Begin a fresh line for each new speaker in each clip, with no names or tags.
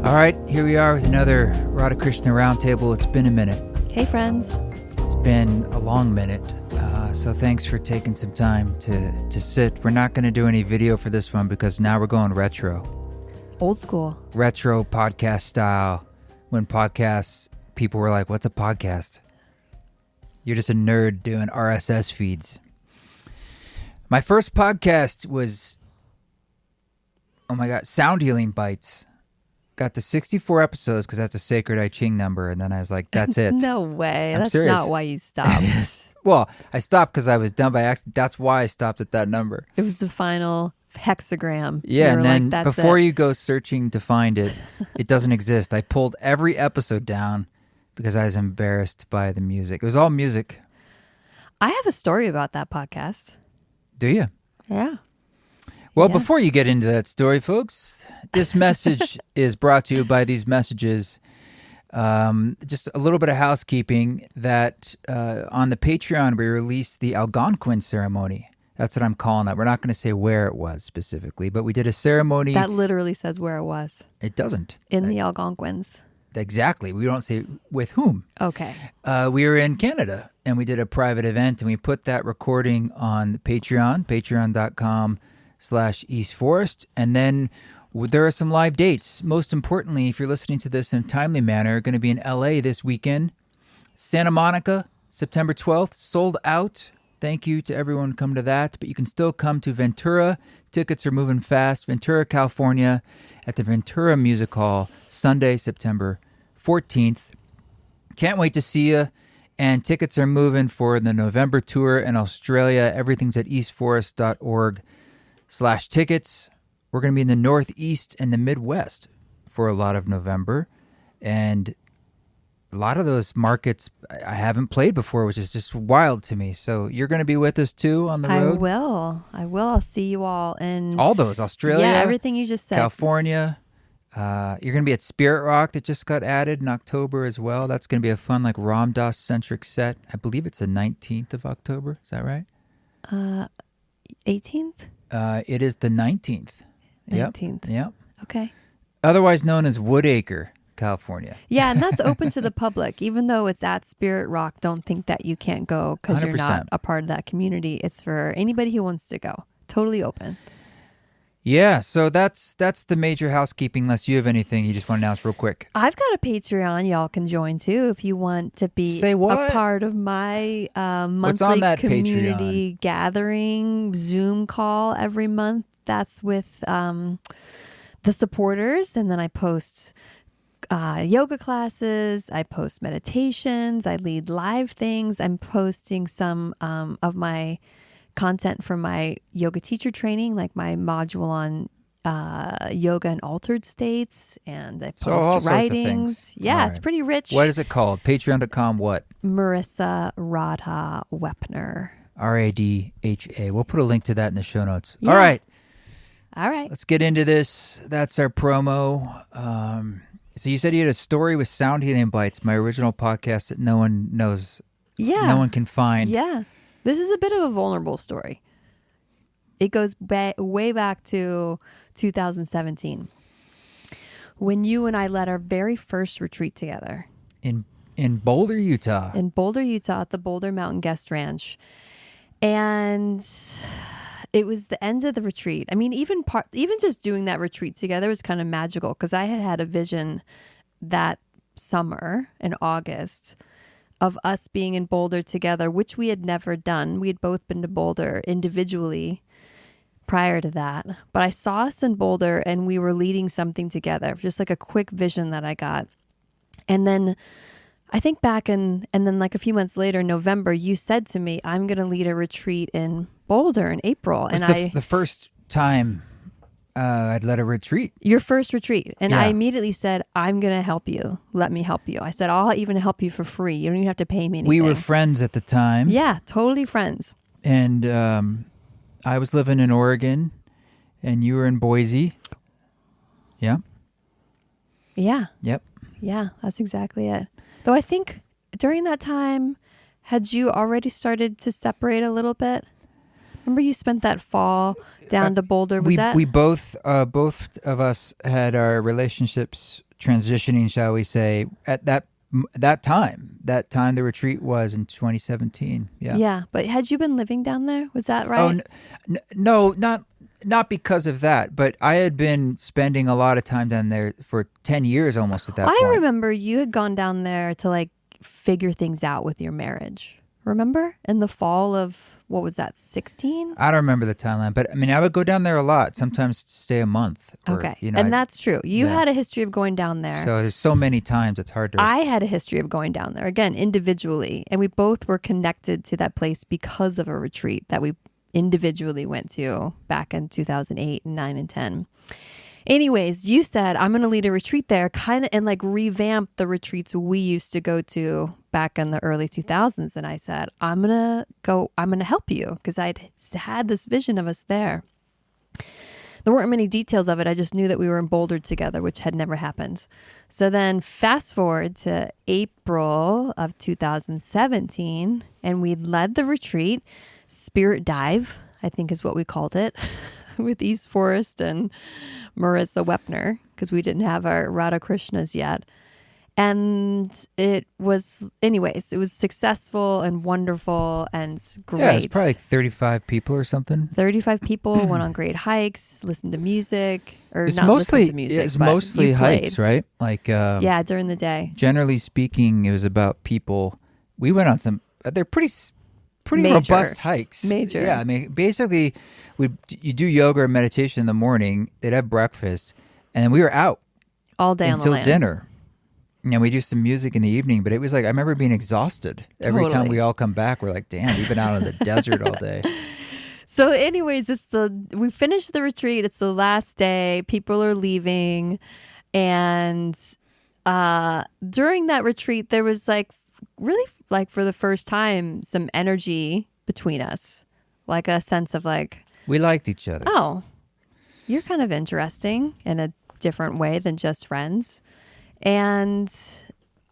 All right, here we are with another Radha Krishna Roundtable. It's been a minute.
Hey, friends.
It's been a long minute, so thanks for taking some time to sit. We're not going to do any video for this one because now we're going retro.
Old school.
Retro podcast style. When podcasts, people were like, what's a podcast? You're just a nerd doing RSS feeds. My first podcast was, oh my God, Sound Healing Bites. Got to 64 episodes because that's a sacred I Ching number, and then I was like, that's it.
No way.
I'm
That's
serious.
not why you stopped.
Well, I stopped because I was done by accident. That's why I stopped at that number.
It was the final hexagram.
Yeah,
You
and
were
then
like, "That's
before
it."
you go searching to find it, it doesn't exist. I pulled every episode down because I was embarrassed by the music. It was all music.
I have a story about that podcast.
Do you?
Yeah.
Well,
Yeah.
before you get into that story, folks, this message is brought to you by these messages. Just a little bit of housekeeping that on the Patreon, we released the Algonquin ceremony. That's what I'm calling it. We're not going to say where it was specifically, but we did a ceremony.
That literally says where it was.
It doesn't.
In the Algonquins.
Exactly. We don't say with whom.
Okay.
We were in Canada, and we did a private event, and we put that recording on Patreon, patreon.com/East Forest, and then there are some live dates. Most importantly, if you're listening to this in a timely manner, going to be in LA this weekend. Santa Monica, September 12th, sold out. Thank you to everyone who come to that, but you can still come to Ventura. Tickets are moving fast. Ventura, California, at the Ventura Music Hall, Sunday, September 14th. Can't wait to see you. And tickets are moving for the November tour in Australia. Everything's at eastforest.org/tickets. We're going to be in the Northeast and the Midwest for a lot of November. And a lot of those markets I haven't played before, which is just wild to me. So you're going to be with us too on the road?
I will. I'll see you all in...
All those. Australia.
Yeah, everything you just said.
California. You're going to be at Spirit Rock that just got added in October as well. That's going to be a fun, like, Ram Dass-centric set. I believe it's the 19th of October. Is that right?
18th?
It is the 19th.
19th.
Yep.
Okay.
Otherwise known as Woodacre, California.
Yeah, and that's open to the public. Even though it's at Spirit Rock, don't think that you can't go because you're
100%.
not a part of that community. It's for anybody who wants to go. Totally open.
Yeah, so that's the major housekeeping, unless you have anything you just want to announce real quick.
I've got a Patreon y'all can join too if you want to be
Say what?
a part of my
What's on
monthly
that
community gathering Zoom call every month. That's with the supporters, and then I post yoga classes, I post meditations, I lead live things. I'm posting some of my content from my yoga teacher training, like my module on yoga and altered states, and I post
all sorts of
writings.
things.
Yeah,
All
it's
right.
pretty rich.
What is it called? Patreon.com what?
Marissa Radha Wepner.
RADHA. We'll put a link to that in the show notes.
Yeah.
All right.
Let's
get into this. That's our promo. So you said you had a story with Sound Healing Bites, my original podcast that no one knows.
Yeah.
No one can find.
Yeah. This is a bit of a vulnerable story. It goes way back to 2017 when you and I led our very first retreat together.
In Boulder, Utah.
In Boulder, Utah at the Boulder Mountain Guest Ranch. And it was the end of the retreat. I mean, even just doing that retreat together was kind of magical because I had a vision that summer in August of us being in Boulder together, which we had never done. We had both been to Boulder individually prior to that. But I saw us in Boulder and we were leading something together, just like a quick vision that I got. And then I think back and then like a few months later, November, you said to me, I'm going to lead a retreat in Boulder in April.
It was the first time I'd led a retreat.
Your first retreat. And
Yeah.
I immediately said, I'm going to help you. Let me help you. I said, I'll even help you for free. You don't even have to pay me anything.
We were friends at the time.
Yeah, totally friends.
And I was living in Oregon and you were in Boise. Yeah.
Yeah.
Yep.
Yeah, that's exactly it. Though I think during that time, had you already started to separate a little bit? Remember you spent that fall down to Boulder? Was
we both of us had our relationships transitioning, shall we say, at that time. That time the retreat was in 2017. Yeah.
Yeah, but had you been living down there? Was that right?
Oh no, not because of that, but I had been spending a lot of time down there for 10 years almost at that point.
I remember you had gone down there to like figure things out with your marriage. Remember? In the fall of, what was that, 16?
I don't remember the timeline, but I mean, I would go down there a lot, sometimes stay a month. Or,
Okay.
You know,
and that's true. You had a history of going down there.
So there's so many times it's hard to...
I had a history of going down there, again, individually. And we both were connected to that place because of a retreat that we individually went to back in 2008 and 9 and 10. Anyways, you said, I'm going to lead a retreat there, kind of, and like revamp the retreats we used to go to back in the early 2000s. And I said, I'm going to help you, because I'd had this vision of us there. There weren't many details of it. I just knew that we were in Boulder together, which had never happened. So then fast forward to April of 2017, and we led the retreat, Spirit Dive, I think is what we called it, with East Forest and Marissa Wepner, because we didn't have our Radha Krishnas yet. And it was, anyways, it was successful and wonderful and great.
Yeah, it's probably like 35 people or something.
35 people went on great hikes, listened to music, or
It's
not
mostly,
listened to music,
it's
but
mostly
you
hikes,
played.
right? Like,
Yeah, during the day.
generally speaking, it was about people. We went on some, they're pretty
Major.
robust hikes.
Major.
Yeah, I mean, basically, you do yoga or meditation in the morning, they'd have breakfast, and then we were out
All day on the
until
land.
dinner. And we do some music in the evening, but it was like, I remember being exhausted. Every time
Totally.
we all come back, we're like, damn, we've been out in the desert all day.
So anyways, we finished the retreat. It's the last day. People are leaving. And during that retreat, there was like really like for the first time, some energy between us, like a sense of like,
We liked each other.
oh, you're kind of interesting in a different way than just friends. And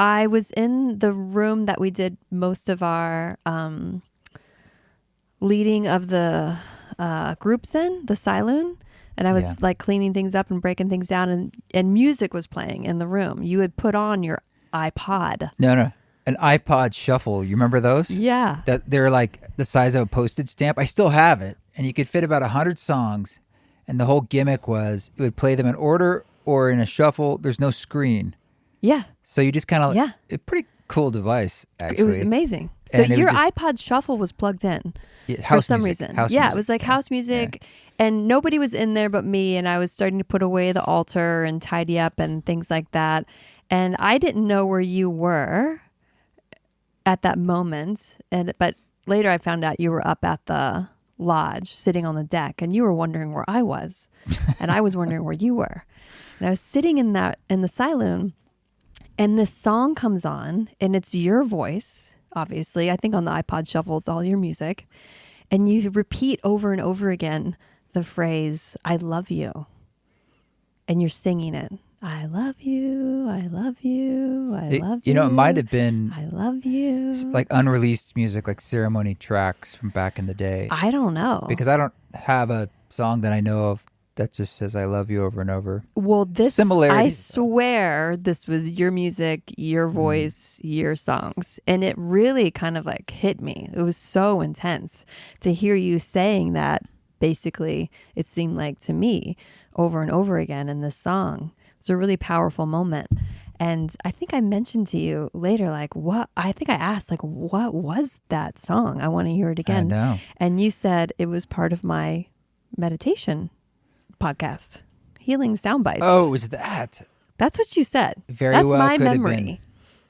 I was in the room that we did most of our leading of the groups in, the saloon. And I was like cleaning things up and breaking things down, and music was playing in the room. You had put on your iPod.
No. An iPod shuffle. You remember those?
Yeah.
That they're like the size of a postage stamp. I still have it. And you could fit about 100 songs. And the whole gimmick was it would play them in order or in a shuffle. There's no screen.
Yeah.
So you just kind of,
Yeah.
a pretty cool device, actually.
It was amazing. So
And it
your
would just-
iPod shuffle was plugged in for
House
some
music.
reason.
House
Yeah,
music.
it was like house music, and nobody was in there but me, and I was starting to put away the altar and tidy up and things like that. And I didn't know where you were at that moment, but later I found out you were up at the lodge sitting on the deck, and you were wondering where I was, and I was wondering where you were. And I was sitting in the saloon, and this song comes on, and it's your voice, obviously. I think on the iPod shuffle, it's all your music. And you repeat over and over again the phrase, I love you. And you're singing it. I love you, I love you, I love you.
You know, it might have been
I love you.
like unreleased music, like ceremony tracks from back in the day.
I don't know.
Because I don't have a song that I know of that just says I love you over and over.
Well, I
Similarities.
swear this was your music, your voice, your songs. And it really kind of like hit me. It was so intense to hear you saying that. Basically, it seemed like to me over and over again in this song. It was a really powerful moment. And I think I mentioned to you later, like, I think I asked, like, what was that song? I want to hear it again.
I know.
And you said it was part of my meditation podcast, Healing Sound Bites.
Oh, it was that.
That's what you said.
Very
That's
well
my
could have
memory.
been.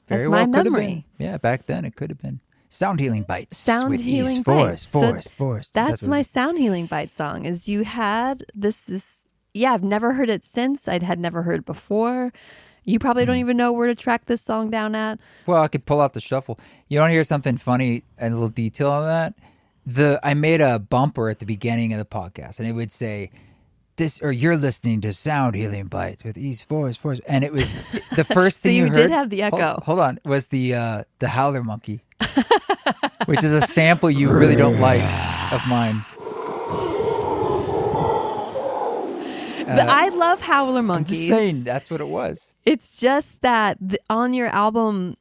That's
Very
my
well could have
memory.
been. Yeah, back then it could have been. Sound Healing Bites.
Sound
with
Healing
East
Bites.
Forest.
That's
what
my
it is.
Sound Healing Bite song. Is you had this. Yeah, I've never heard it since. I had never heard it before. You probably don't even know where to track this song down at.
Well, I could pull out the shuffle. You want to hear something funny and a little detail on that? I made a bumper at the beginning of the podcast, and it would say, "This," or "You're listening to Sound Healing Bites with East Forest," and it was the first
So
thing
you
heard.
did have the echo.
Hold on, was the howler monkey, which is a sample you really don't like of mine.
I love Howler
I'm
Monkeys.
just saying that's what it was.
It's just that on your album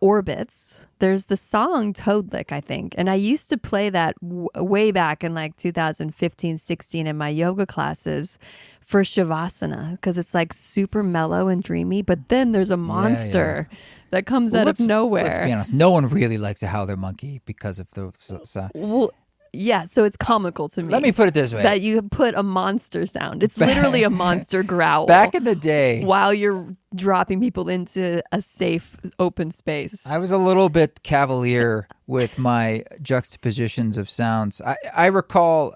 Orbits, there's the song Toad Lick, I think. And I used to play that way back in like 2015, 16 in my yoga classes for Shavasana because it's like super mellow and dreamy. But then there's a monster that comes out of nowhere.
Let's be honest. No one really likes a Howler Monkey because of the sound.
Well, yeah, so it's comical to me.
Let me put it this way.
That you put a monster sound. It's literally a monster growl.
Back in the day.
While you're dropping people into a safe, open space.
I was a little bit cavalier with my juxtapositions of sounds. I recall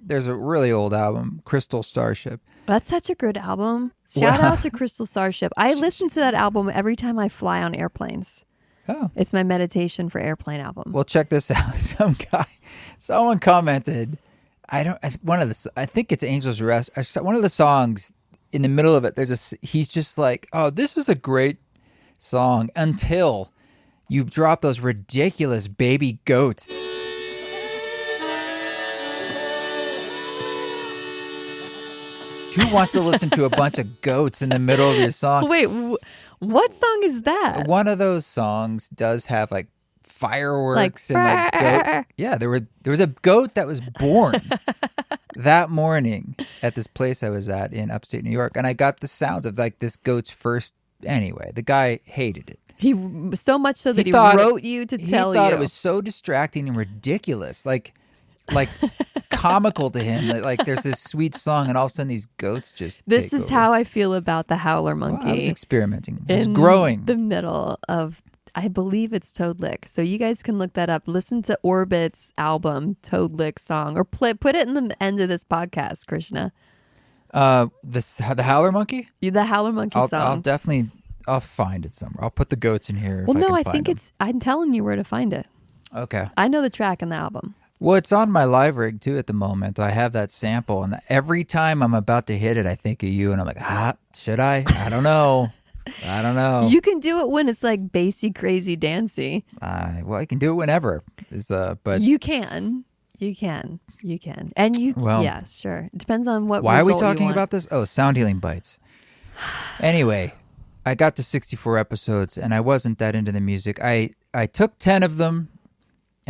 there's a really old album, Crystal Starship.
That's such a good album. Shout out to Crystal Starship. I listen to that album every time I fly on airplanes.
Oh.
It's my meditation for airplane album.
Well, check this out. Someone commented, I think it's Angel's Rest. One of the songs in the middle of it, he's just like, oh, this is a great song until you drop those ridiculous baby goats. Who wants to listen to a bunch of goats in the middle of your song?
Wait, what song is that?
One of those songs does have like fireworks and like goat. Yeah, there was a goat that was born that morning at this place I was at in upstate New York, and I got the sounds of like this goat's first. Anyway, the guy hated it.
He so much so that he wrote you to tell you.
He thought it was so distracting and ridiculous, like comical to him. Like there's this sweet song, and all of a sudden these goats just.
This is how I feel about the Howler Monkey.
Well, I was experimenting. I was growing.
The middle of, I believe it's Toad Lick. So you guys can look that up. Listen to Orbit's album Toad Lick song, or put it in the end of this podcast, Krishna.
The Howler Monkey.
The Howler Monkey song.
I'll find it somewhere. I'll put the goats in here.
Well, no, I
think
it's. I'm telling you where to find it.
Okay.
I know the track in the album.
Well, it's on my live rig too at the moment. I have that sample, and every time I'm about to hit it, I think of you, and I'm like, should I? I don't know. I don't know.
You can do it when it's like bassy, crazy, dancey.
Well, I can do it whenever. But
you can, and you.
Well,
yeah, sure. It depends on what.
Why are we talking about this? Oh, sound healing bites. Anyway, I got to 64 episodes, and I wasn't that into the music. I took 10 of them.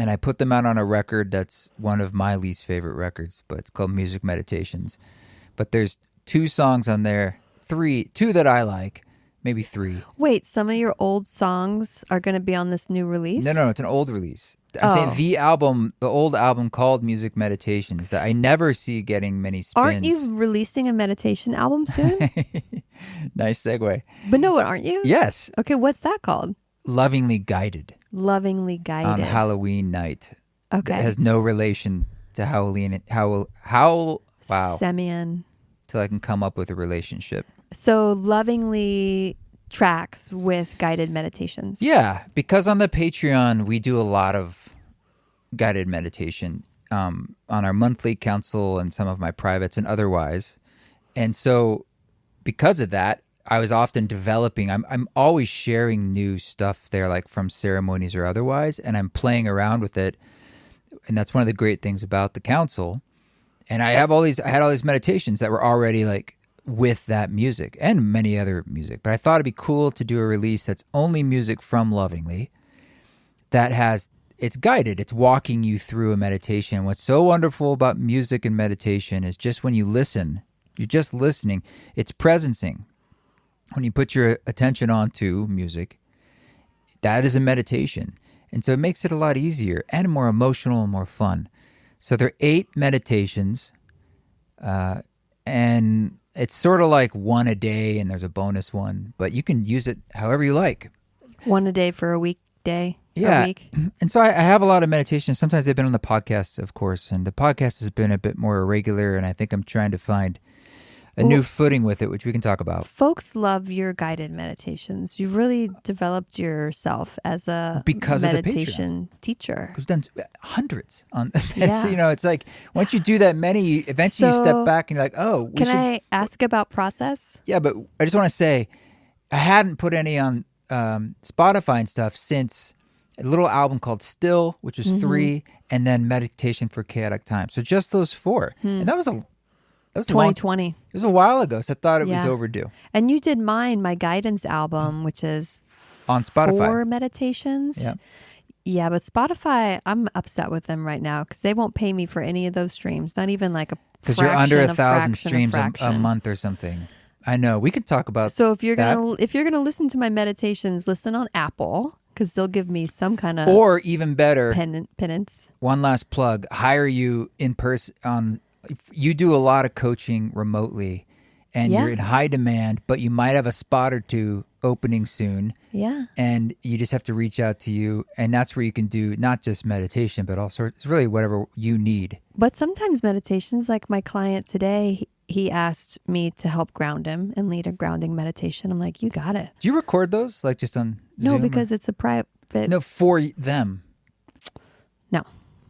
And I put them out on a record that's one of my least favorite records, but it's called Music Meditations. But there's 2 songs on there, 2 that I like, maybe 3.
Wait, some of your old songs are going to be on this new release?
No, it's an old release. I'm saying the old album called Music Meditations that I never see getting many spins.
Aren't you releasing a meditation album soon?
Nice segue.
But no, aren't you?
Yes.
Okay, what's that called?
Lovingly Guided.
Lovingly Guided.
On Halloween night.
Okay.
That has no relation to Halloween. Wow.
Semyon.
Till I can come up with a relationship.
So Lovingly tracks with guided meditations.
Yeah, because on the Patreon, we do a lot of guided meditation on our monthly council and some of my privates and otherwise. And so because of that, I was often developing. I'm always sharing new stuff there, like from ceremonies or otherwise, and I'm playing around with it. And that's one of the great things about the council. And I had all these meditations that were already like with that music and many other music. But I thought it'd be cool to do a release that's only music from Lovingly, it's guided. It's walking you through a meditation. What's so wonderful about music and meditation is just when you listen, you're just listening. It's presencing. When you put your attention onto music, that is a meditation. And so it makes it a lot easier and more emotional and more fun. So there are 8 meditations, and it's sort of like one a day, and there's a bonus one, but you can use it however you like.
One a day for a weekday?
Yeah.
A week?
And so I have a lot of meditations. Sometimes they've been on the podcast, of course, and the podcast has been a bit more irregular, and I think I'm trying to find a new footing with it, which we can talk about.
Folks love your guided meditations. You've really developed yourself as a meditation teacher.
We've done hundreds on. Yeah. It's like once you do that many, eventually you step back and you're like, oh.
Can I ask about process?
Yeah, but I just want to say, I hadn't put any on Spotify and stuff since a little album called Still, which was 3, and then Meditation for Chaotic Time. So just those 4, and that was That was
2020.
It was a while ago, so I thought it was
Yeah.
overdue.
And you did my guidance album, which is
On Spotify.
4 meditations.
Yeah.
Yeah, but Spotify, I'm upset with them right now because they won't pay me for any of those streams. Not even like a
Because you're under 1,000
fraction
streams a month or something. I know. We could talk about
So if you're
that.
gonna listen to my meditations, listen on Apple because they'll give me some kind of
Or even better,
penance.
one last plug, hire you in person. You do a lot of coaching remotely, and
Yeah.
you're in high demand, but you might have a spot or two opening soon.
Yeah.
And you just have to reach out to you, and that's where you can do not just meditation, but all sorts. It's really whatever you need.
But sometimes meditations, like my client today, he asked me to help ground him and lead a grounding meditation. I'm like, you got it.
Do you record those, like just on Zoom?
No, because it's a private.
No, for them.
No.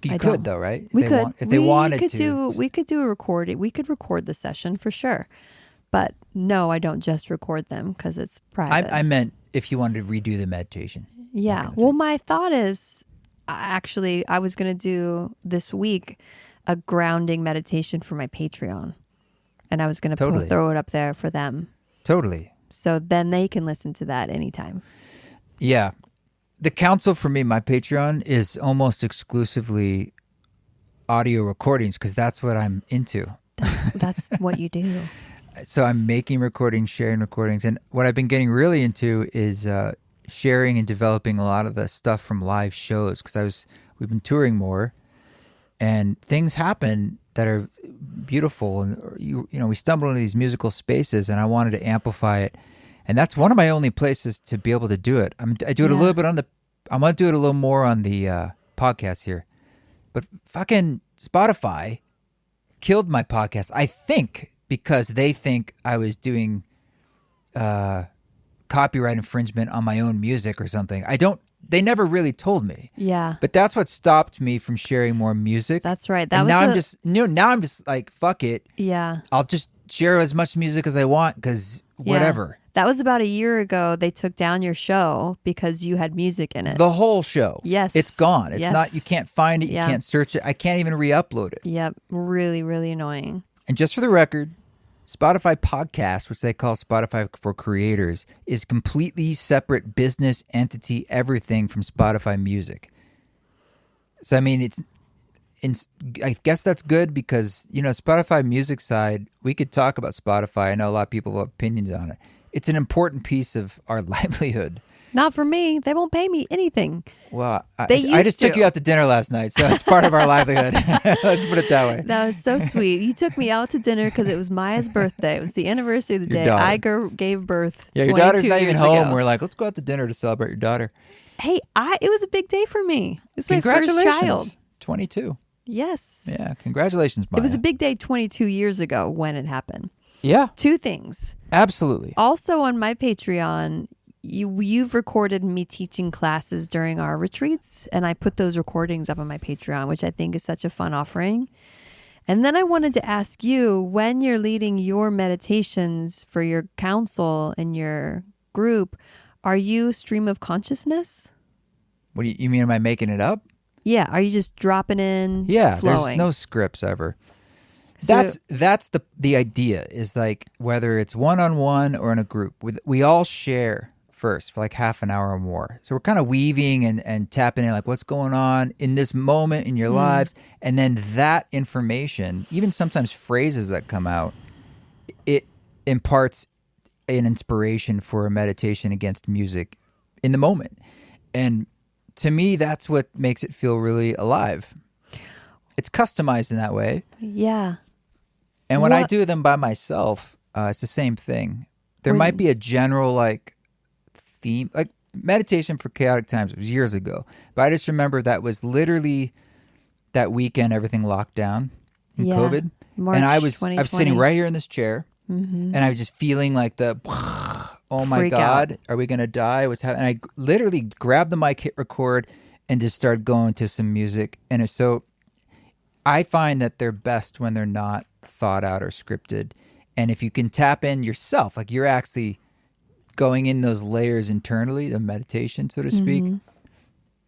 You
I
could
don't.
though, right?
We could.
If they wanted
could
to.
We could do a recording. We could record the session for sure. But no, I don't just record them because it's private.
I meant if you wanted to redo the meditation.
Yeah.
kind of
Well, my thought is actually, I was going to do this week a grounding meditation for my Patreon. And I was going to
Totally.
throw it up there for them.
Totally.
So then they can listen to that anytime.
Yeah. The counsel for me, my Patreon, is almost exclusively audio recordings because that's what I'm into.
That's what you do.
So I'm making recordings, sharing recordings. And what I've been getting really into is sharing and developing a lot of the stuff from live shows because we've been touring more and things happen that are beautiful. And, we stumble into these musical spaces and I wanted to amplify it. And that's one of my only places to be able to do it. I do it a little bit I'm going to do it a little more on the podcast here. But fucking Spotify killed my podcast, I think, because they think I was doing copyright infringement on my own music or something. They never really told me.
Yeah.
But that's what stopped me from sharing more music.
That's right.
Now I'm just like, fuck it.
Yeah.
I'll just share as much music as I want because whatever.
Yeah. That was about a year ago. They took down your show because you had music in it.
The whole show.
Yes.
It's gone. It's
Yes.
not, you can't find it.
Yeah.
You can't search it. I can't even re-upload it.
Yep. Really, really annoying.
And just for the record, Spotify Podcast, which they call Spotify for Creators, is completely separate business entity, everything from Spotify Music. So, I mean, I guess that's good because, Spotify Music side, we could talk about Spotify. I know a lot of people have opinions on it. It's an important piece of our livelihood.
Not for me. They won't pay me anything.
Well, I
They
just took
used to.
you out to dinner last night, so it's part of our livelihood. Let's put it that way.
That was so sweet. You took me out to dinner because it was Maya's birthday. It was the anniversary of the
Your
day
daughter.
I gave birth.
Yeah, your
22
daughter's not even
years
home.
ago.
We're like, let's go out to dinner to celebrate your daughter.
Hey, it was a big day for me. It was my first
Congratulations.
child.
22.
Yes.
Yeah, congratulations, Maya.
It was a big day 22 years ago when it happened.
Yeah,
2 things.
absolutely.
Also on my Patreon, you've recorded me teaching classes during our retreats, and I put those recordings up on my Patreon, which I think is such a fun offering. And then I wanted to ask you, when you're leading your meditations for your council and your group, are you stream of consciousness?
What do you mean? Am I making it up?
Yeah. Are you just dropping in?
Yeah,
flowing?
there's no scripts ever.
So-
That's the idea is like whether it's one-on-one or in a group, we all share first for like half an hour or more. So we're kind of weaving and tapping in like what's going on in this moment in your lives. And then that information, even sometimes phrases that come out, it imparts an inspiration for a meditation against music in the moment. And to me, that's what makes it feel really alive. It's customized in that way.
Yeah.
And when I
What-
do them by myself, it's the same thing. There might be a general like theme, like meditation for chaotic times. It was years ago, but I just remember that was literally that weekend. Everything locked down in
Yeah.
COVID,
March
and I was sitting
2020.
right here in this chair, and I was just feeling like the, oh my
Freak
God,
out.
are we gonna die? What's happening? And I literally grabbed the mic, hit record, and just started going to some music. And so I find that they're best when they're not thought out or scripted. And if you can tap in yourself, like you're actually going in those layers internally, the meditation, so to speak,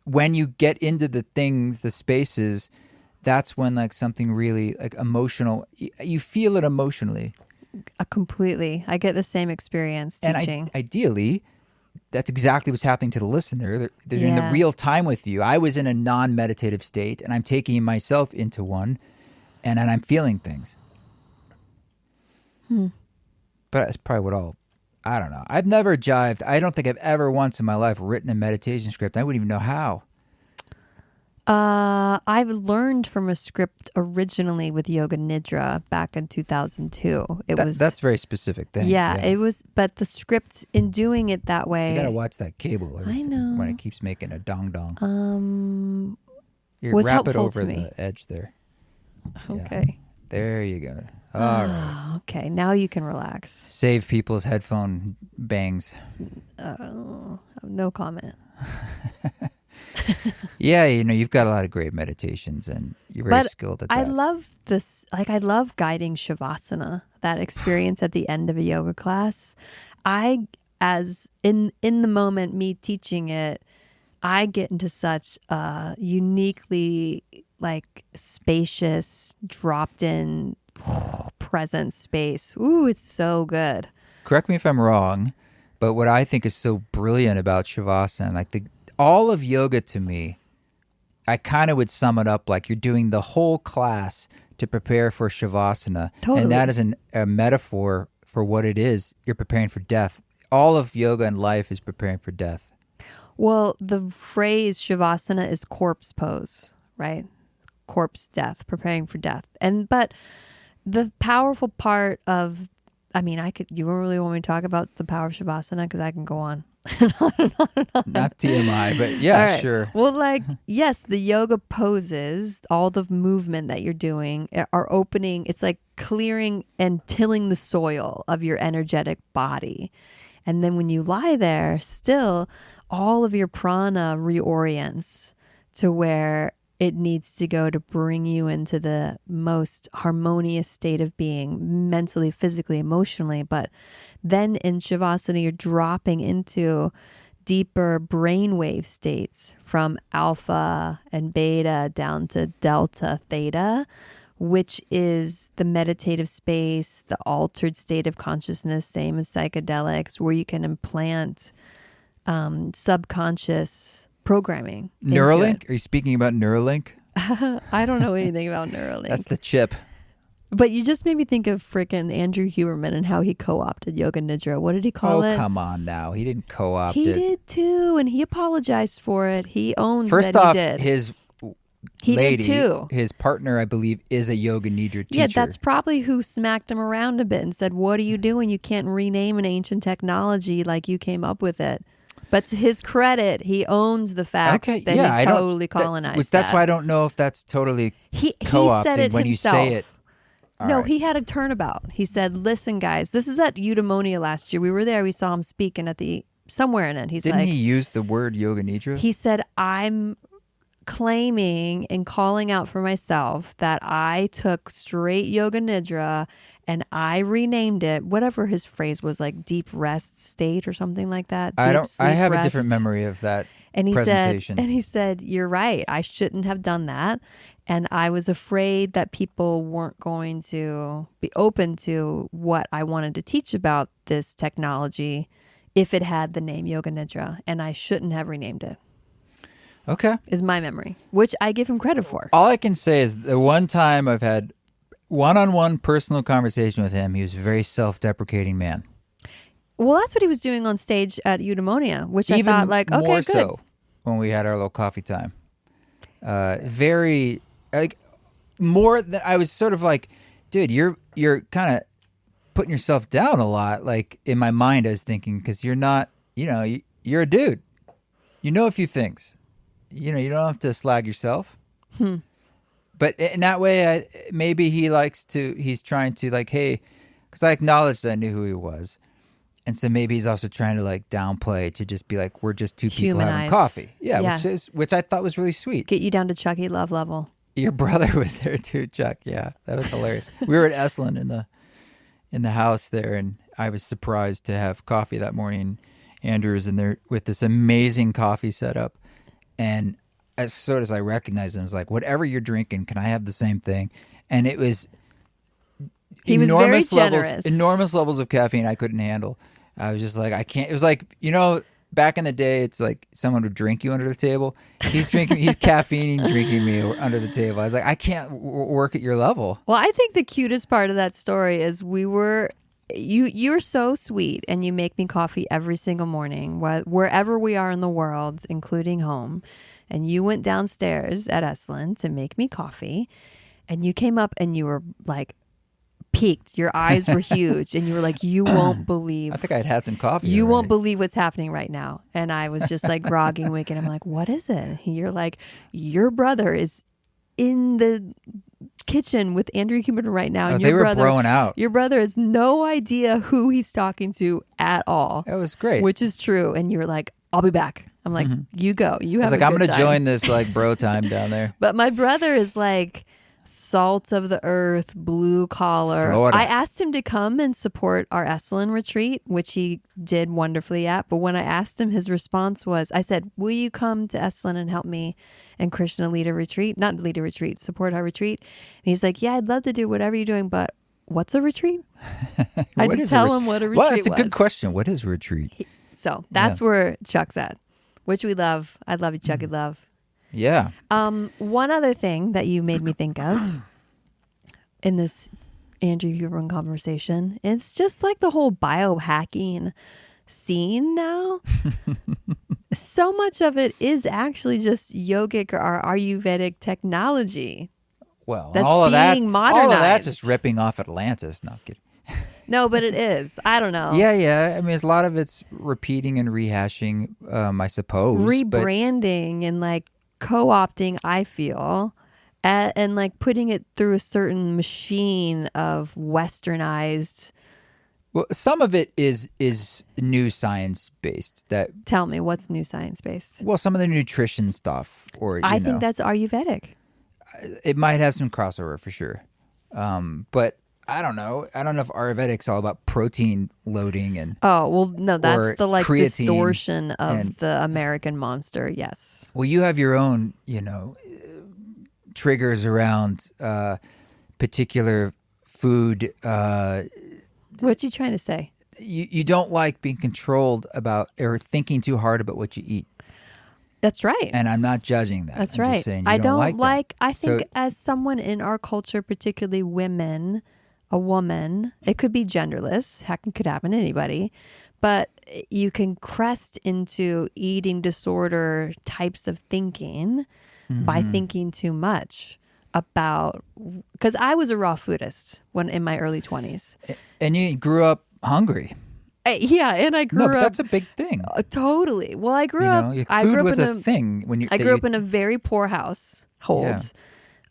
when you get into the things, the spaces, that's when like something really like emotional, you feel it emotionally.
Completely. I get the same experience teaching.
And ideally, that's exactly what's happening to the listener. They're in the
Yeah.
real time with you. I was in a non-meditative state, and I'm taking myself into one, and then I'm feeling things. But that's probably I don't know. I've never jived. I don't think I've ever once in my life written a meditation script. I wouldn't even know how.
I've learned from a script originally with Yoga Nidra back in 2002.
That's a very specific thing.
Yeah, it was, but the script in doing it that way.
You gotta watch that cable.
I know.
When it keeps making a dong dong. You
was
wrap it
helpful
over
to me.
the edge there.
Okay.
Yeah. There you go. All right.
Okay, now you can relax.
Save people's headphone bangs.
No comment.
Yeah, you've got a lot of great meditations, and you're very skilled at that.
I love this. Like, I love guiding Shavasana, that experience at the end of a yoga class. In the moment, me teaching it, I get into such a uniquely like spacious, dropped in present space. Ooh, it's so good.
Correct me if I'm wrong, but what I think is so brilliant about Shavasana, like all of yoga to me, I kind of would sum it up like you're doing the whole class to prepare for Shavasana.
Totally.
And that is a metaphor for what it is. You're preparing for death. All of yoga and life is preparing for death.
Well, the phrase Shavasana is corpse pose, right? Corpse death, preparing for death. But the powerful part of, you really want me to talk about the power of Shavasana? Because I can go on.
Not TMI, but yeah,
right.
Sure.
Well, yes, the yoga poses, all the movement that you're doing are opening. It's like clearing and tilling the soil of your energetic body. And then when you lie there, still, all of your prana reorients to where it needs to go to bring you into the most harmonious state of being, mentally, physically, emotionally. But then in Shavasana, you're dropping into deeper brainwave states from alpha and beta down to delta, theta, which is the meditative space, the altered state of consciousness, same as psychedelics, where you can implant subconscious programming.
Neuralink? Are you speaking about Neuralink?
I don't know anything about Neuralink.
That's the chip.
But you just made me think of frickin' Andrew Huberman and how he co-opted Yoga Nidra. What did he call it?
Oh, come on now. He didn't co-opt it.
He did too, and he apologized for it. He owns
First
that
off,
he did.
He
did too.
His partner, I believe, is a Yoga Nidra teacher.
Yeah, that's probably who smacked him around a bit and said, "What are you doing? You can't rename an ancient technology like you came up with it." But to his credit, he owns the fact that he totally colonized
That's why I don't know if that's totally co-opting
he said it
when
himself.
You say it.
No, he had a turnabout. He said, "Listen, guys, this was at Eudaimonia last year. We were there. We saw him speaking at somewhere in it."
Didn't he use the word Yoga Nidra?
He said, "I'm claiming and calling out for myself that I took straight Yoga Nidra and I renamed it," whatever his phrase was, like deep rest state or something like that.
I have a different memory of that presentation.
He said, "You're right. I shouldn't have done that. And I was afraid that people weren't going to be open to what I wanted to teach about this technology if it had the name Yoga Nidra, and I shouldn't have renamed it."
Okay.
Is my memory, which I give him credit for.
All I can say is the one time I've had one-on-one personal conversation with him, he was a very self-deprecating man.
Well, that's what he was doing on stage at Eudaimonia, which
Even
I thought, like, okay,
more
good.
so when we had our little coffee time. Very, like, more than I was sort of like, dude, you're kind of putting yourself down a lot. Like, in my mind, I was thinking, because you're not, you're a dude. You know a few things. You don't have to slag yourself. But in that way, maybe he's trying to, like, hey, because I acknowledged I knew who he was. And so maybe he's also trying to, like, downplay, to just be like, we're just two people having coffee. Yeah. Which I thought was really sweet.
Get you down to Chucky Love level.
Your brother was there too, Chuck. Yeah, that was hilarious. We were at Esalen in the house there, and I was surprised to have coffee that morning. Andrew was in there with this amazing coffee setup. And as soon as I recognized him, I was like, whatever you're drinking, can I have the same thing? And it was
He was very generous.
enormous levels of caffeine I couldn't handle. I was just like, I can't. It was like, back in the day, it's like someone would drink you under the table. He's caffeining, drinking me under the table. I was like, I can't work at your level.
Well, I think the cutest part of that story is you're so sweet, and you make me coffee every single morning, wherever we are in the world, including home. And you went downstairs at Esalen to make me coffee, and you came up and you were like peaked. Your eyes were huge, and you were like, you won't believe.
I think I'd had some coffee.
You
already.
won't believe what's happening right now. And I was just like groggy and weak, and I'm like, what is it? And you're like, your brother is in the kitchen with Andrew Huberman right now. And
they were broing out.
Your brother has no idea who he's talking to at all.
It was great.
Which is true. And you were like, I'll be back. I'm like, you go. You have a good
I'm going to
time.
join this like bro time down there.
But my brother is like salt of the earth, blue collar.
Florida.
I asked him to come and support our Esalen retreat, which he did wonderfully at. But when I asked him, his response was, I said, will you come to Esalen and help me and Krishna lead a retreat? Not lead a retreat, support our retreat. And he's like, yeah, I'd love to do whatever you're doing, but what's a retreat? I had to tell him what a retreat was.
Well, it's a good question. What is retreat?
So that's where Chuck's at, which we love. I love you, Chuck. Love.
Yeah.
One other thing that you made me think of in this Andrew Huberman conversation, it's just like the whole biohacking scene now. So much of it is actually just yogic or Ayurvedic technology.
Well,
that's
all of
being modernized.
All of that's just ripping off Atlantis. No, I'm kidding.
No, but it is. I don't know.
Yeah. I mean, a lot of it's repeating and rehashing, I suppose.
Rebranding and like co-opting, I feel, and like putting it through a certain machine of westernized.
Well, some of it is new science based.
Tell me, what's new science based?
Well, some of the nutrition stuff, or
I think that's Ayurvedic.
It might have some crossover for sure, but I don't know. I don't know if Ayurvedic's all about protein loading and.
Oh well, no, that's the like
creatine
distortion of the American monster. Yes.
Well, you have your own, triggers around particular food.
What you trying to say?
You don't like being controlled about or thinking too hard about what you eat.
That's right.
And I'm not judging that.
That's
I'm
right.
Just saying
I don't
like
I think as someone in our culture, particularly women, a woman, it could be genderless, could happen to anybody, but you can crest into eating disorder types of thinking by thinking too much about, because I was a raw foodist when in my early 20s.
And you grew up hungry.
Yeah, and I grew up.
But that's a big thing.
Totally. Well, I grew up.
Food was a thing when you.
I grew up in a very poor household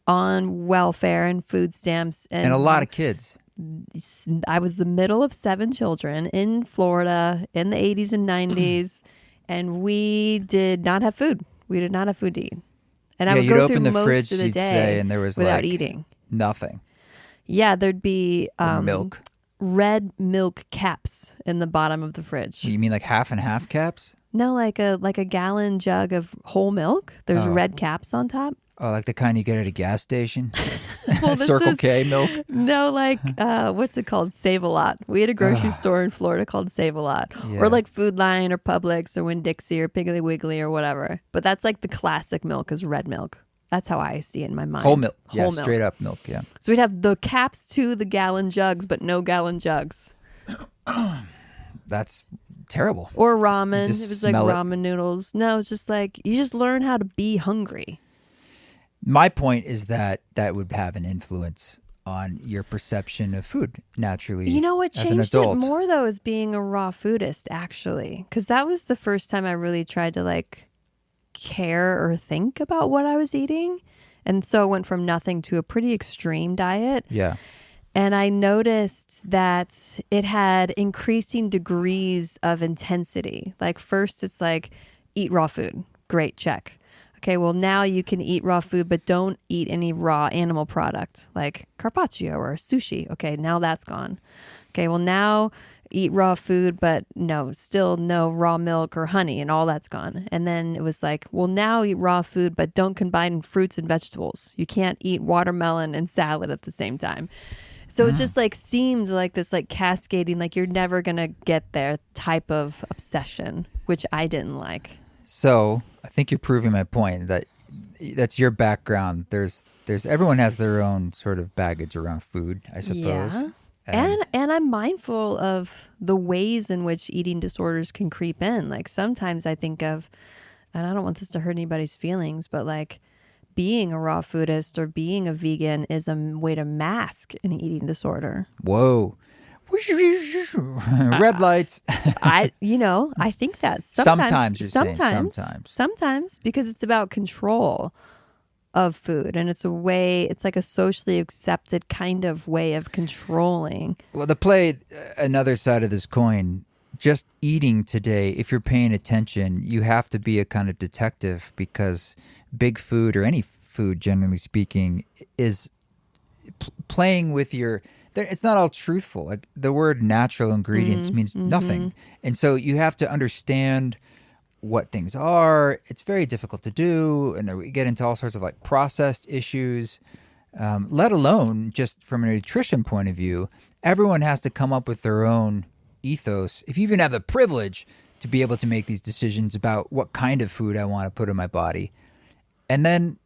on welfare and food stamps, and
a lot of kids.
I was the middle of 7 children in Florida in the 80s and 90s, and we did not have food. We did not have food to eat, and I would go through most of the day
and there was
without eating.
Nothing.
Yeah, there'd be
milk.
Red milk caps in the bottom of the fridge.
You mean like half and half caps?
No, like a gallon jug of whole milk. There's red caps on top.
Oh, like the kind you get at a gas station?
Well,
Circle K milk?
No, like, what's it called? Save-A-Lot. We had a grocery store in Florida called Save-A-Lot.
Yeah.
Or like Food Line or Publix or Winn-Dixie or Piggly Wiggly or whatever. But that's like the classic milk is red milk. That's how I see it in my mind.
Whole milk.
Whole milk.
Straight up milk, yeah.
So we'd have the caps to the gallon jugs, but no gallon jugs.
That's terrible.
Or ramen. It
Just
was like ramen noodles. No, it's just like, you just learn how to be hungry.
My point is that would have an influence on your perception of food naturally.
You know what
as
changed
an
it
adult.
more though is being a raw foodist, actually, because that was the first time I really tried to like care or think about what I was eating, and so it went from nothing to a pretty extreme diet.
Yeah.
And I noticed that it had increasing degrees of intensity. Like first it's like eat raw food. Great, check. Okay, well now you can eat raw food, but don't eat any raw animal product like carpaccio or sushi. Okay, now that's gone. Okay, well now eat raw food, but no, still no raw milk or honey, and all that's gone. And then it was like, well, now eat raw food, but don't combine fruits and vegetables. You can't eat watermelon and salad at the same time. So it's just like seems like this like cascading, like you're never going to get there type of obsession, which I didn't like.
So I think you're proving my point that that's your background. There's everyone has their own sort of baggage around food, I suppose.
Yeah. And I'm mindful of the ways in which eating disorders can creep in. Like sometimes I think of, and I don't want this to hurt anybody's feelings, but like being a raw foodist or being a vegan is a way to mask an eating disorder.
Whoa. Red lights.
I think that sometimes because it's about control of food, and it's like a socially accepted kind of way of controlling.
Well, to play another side of this coin, just eating today, if you're paying attention, you have to be a kind of detective, because big food, or any food generally speaking, is playing with your... It's not all truthful. Like the word natural ingredients means nothing. And so you have to understand what things are. It's very difficult to do. And then we get into all sorts of like processed issues, let alone just from a nutrition point of view. Everyone has to come up with their own ethos. If you even have the privilege to be able to make these decisions about what kind of food I want to put in my body. And then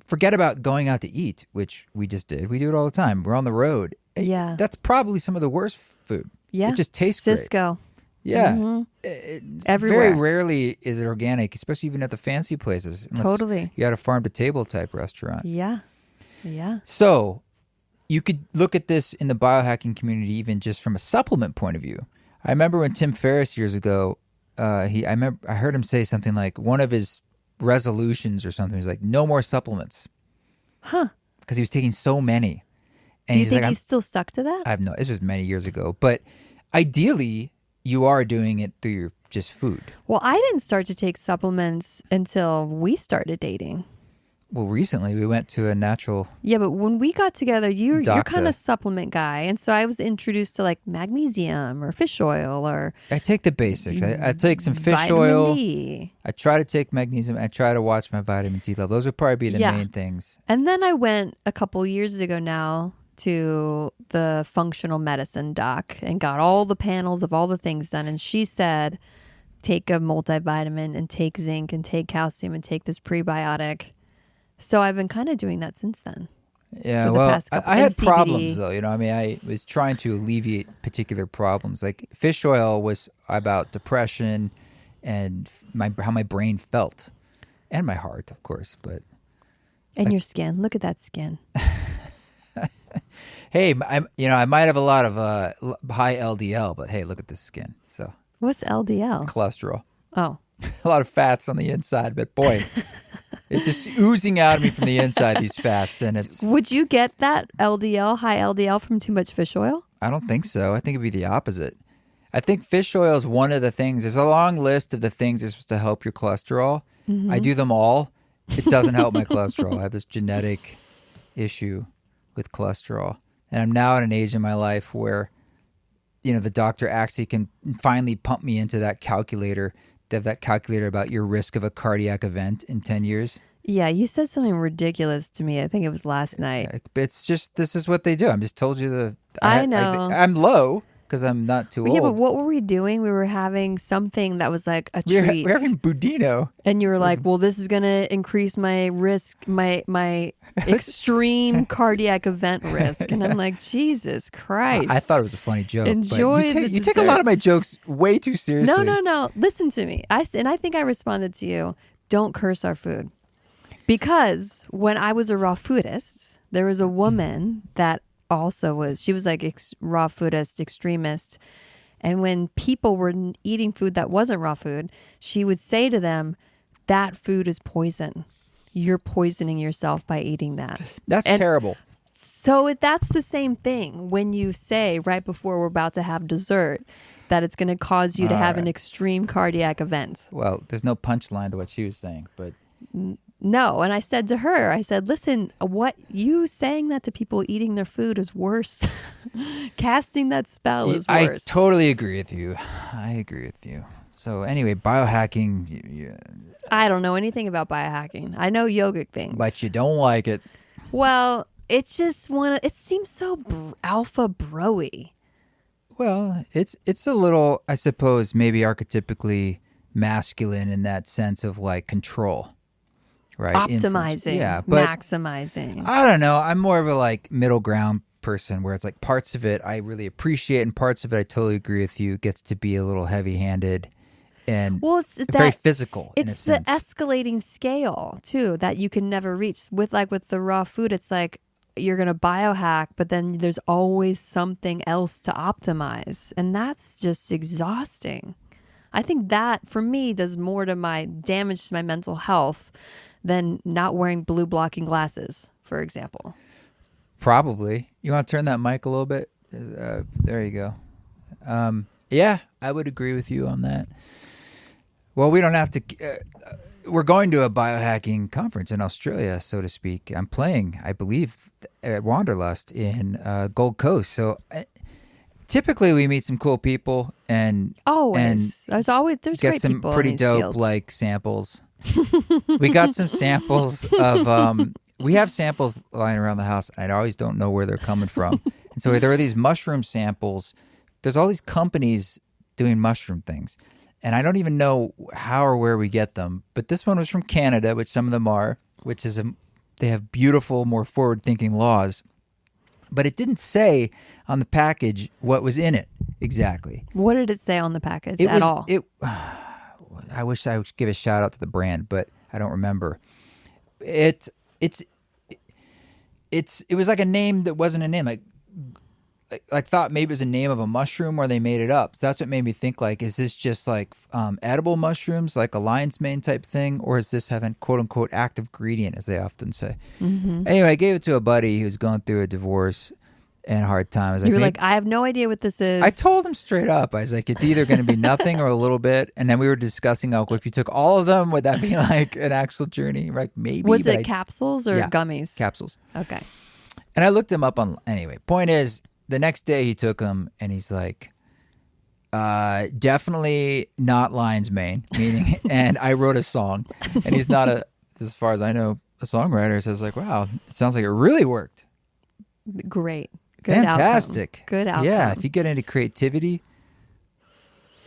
forget about going out to eat, which we just did. We do it all the time. We're on the road.
Yeah.
That's probably some of the worst food.
Yeah.
It just tastes
Cisco.
great. Yeah.
Everywhere.
Very rarely is it organic, especially even at the fancy places.
Totally.
You got a farm-to-table type restaurant.
Yeah. Yeah.
So you could look at this in the biohacking community even just from a supplement point of view. I remember when Tim Ferriss years ago, I heard him say something like one of his resolutions or something was like, no more supplements.
Huh.
Because he was taking so many. And
Do you think
like,
he's still stuck to that?
I have no, this was many years ago. But ideally, you are doing it through your just food.
Well, I didn't start to take supplements until we started dating.
Well, recently we went to a natural...
Yeah, but when we got together, you're
doctor.
kind of supplement guy. And so I was introduced to like magnesium or fish oil or...
I take the basics. I take some fish
vitamin
oil.
D.
I try to take magnesium. I try to watch my vitamin D level. Those would probably be the main things.
And then I went a couple years ago now to the functional medicine doc and got all the panels of all the things done. And she said, take a multivitamin and take zinc and take calcium and take this prebiotic. So I've been kind of doing that since then.
Yeah, well, I had problems though. I was trying to alleviate particular problems. Like fish oil was about depression and how my brain felt, and my heart, of course.
And your skin. Look at that skin.
Hey, I might have a lot of high LDL, but hey, look at this skin. So
what's LDL?
Cholesterol.
Oh,
a lot of fats on the inside, but boy. It's just oozing out of me from the inside, these fats, and it's...
Would you get that high LDL from too much fish oil?
I don't think so. I think it'd be the opposite. I think fish oil is one of the things. There's a long list of the things that are supposed to help your cholesterol. Mm-hmm. I do them all. It doesn't help my cholesterol. I have this genetic issue with cholesterol. And I'm now at an age in my life where, the doctor actually can finally pump me into that calculator. They have that calculator about your risk of a cardiac event in 10 years.
Yeah, you said something ridiculous to me. I think it was last night.
It's just, this is what they do. I'm just told you
I know.
I'm low because I'm not too old.
Yeah, but what were we doing? We were having something that was like a treat.
We're having Budino.
And you were like, well, this is going to increase my risk, my extreme cardiac event risk. And I'm like, Jesus Christ.
I thought it was a funny joke.
Enjoy
you take a lot of my jokes way too seriously.
No. Listen to me. I think I responded to you, don't curse our food. Because when I was a raw foodist, there was a woman that she was like raw foodist extremist. And when people were eating food that wasn't raw food, she would say to them, that food is poison. You're poisoning yourself by eating that.
That's terrible.
So that's the same thing when you say right before we're about to have dessert that it's going to cause you to have an extreme cardiac event.
Well, there's no punchline to what she was saying, but
No. And I said to her, I said, listen, what you saying that to people eating their food is worse. Casting that spell is worse.
I totally agree with you. I agree with you. So anyway, biohacking.
I don't know anything about biohacking. I know yogic things.
But you don't like it.
Well, it's just it seems so alpha bro-y.
Well, it's a little, I suppose, maybe archetypically masculine in that sense of like control. Right.
Optimizing, maximizing.
I don't know. I'm more of a like middle ground person where it's like parts of it I really appreciate and parts of it I totally agree with you. It gets to be a little heavy-handed and very physical.
It's the escalating scale too that you can never reach. With the raw food, it's like you're gonna biohack, but then there's always something else to optimize, and that's just exhausting. I think that for me does more to my damage to my mental health than not wearing blue blocking glasses, for example.
Probably. You want to turn that mic a little bit? There you go. Yeah, I would agree with you on that. Well, we don't have to. We're going to a biohacking conference in Australia, so to speak. I'm playing, I believe, at Wanderlust in Gold Coast. So typically we meet some cool people and
there's
get
great
some
people
pretty
in these
dope
fields.
like samples. We got some samples of we have samples lying around the house and I always don't know where they're coming from. And so there are these mushroom samples. There's all these companies doing mushroom things and I don't even know how or where we get them, but this one was from Canada, which some of them are, which is they have beautiful, more forward-thinking laws, but it didn't say on the package what was in it exactly.
What did it say on the package all?
I wish I would give a shout out to the brand, but I don't remember. It was like a name that wasn't a name. Like thought maybe it was a name of a mushroom or they made it up. So that's what made me think like, is this just like edible mushrooms, like a lion's mane type thing, or is this having quote unquote active ingredient, as they often say? Mm-hmm. Anyway, I gave it to a buddy who was going through a divorce and a hard time.
You were like, I have no idea what this is.
I told him straight up. I was like, it's either going to be nothing or a little bit. And then we were discussing, if you took all of them, would that be like an actual journey? Like maybe.
Was it capsules or gummies?
Capsules.
Okay.
And I looked him up on. Anyway, point is, the next day he took them and he's like, definitely not lion's mane. Meaning, and I wrote a song, and he's not as far as I know, a songwriter. So I was like, wow, it sounds like it really worked.
Great. Good
Fantastic.
Outcome. Good outcome.
Yeah, if you get into creativity,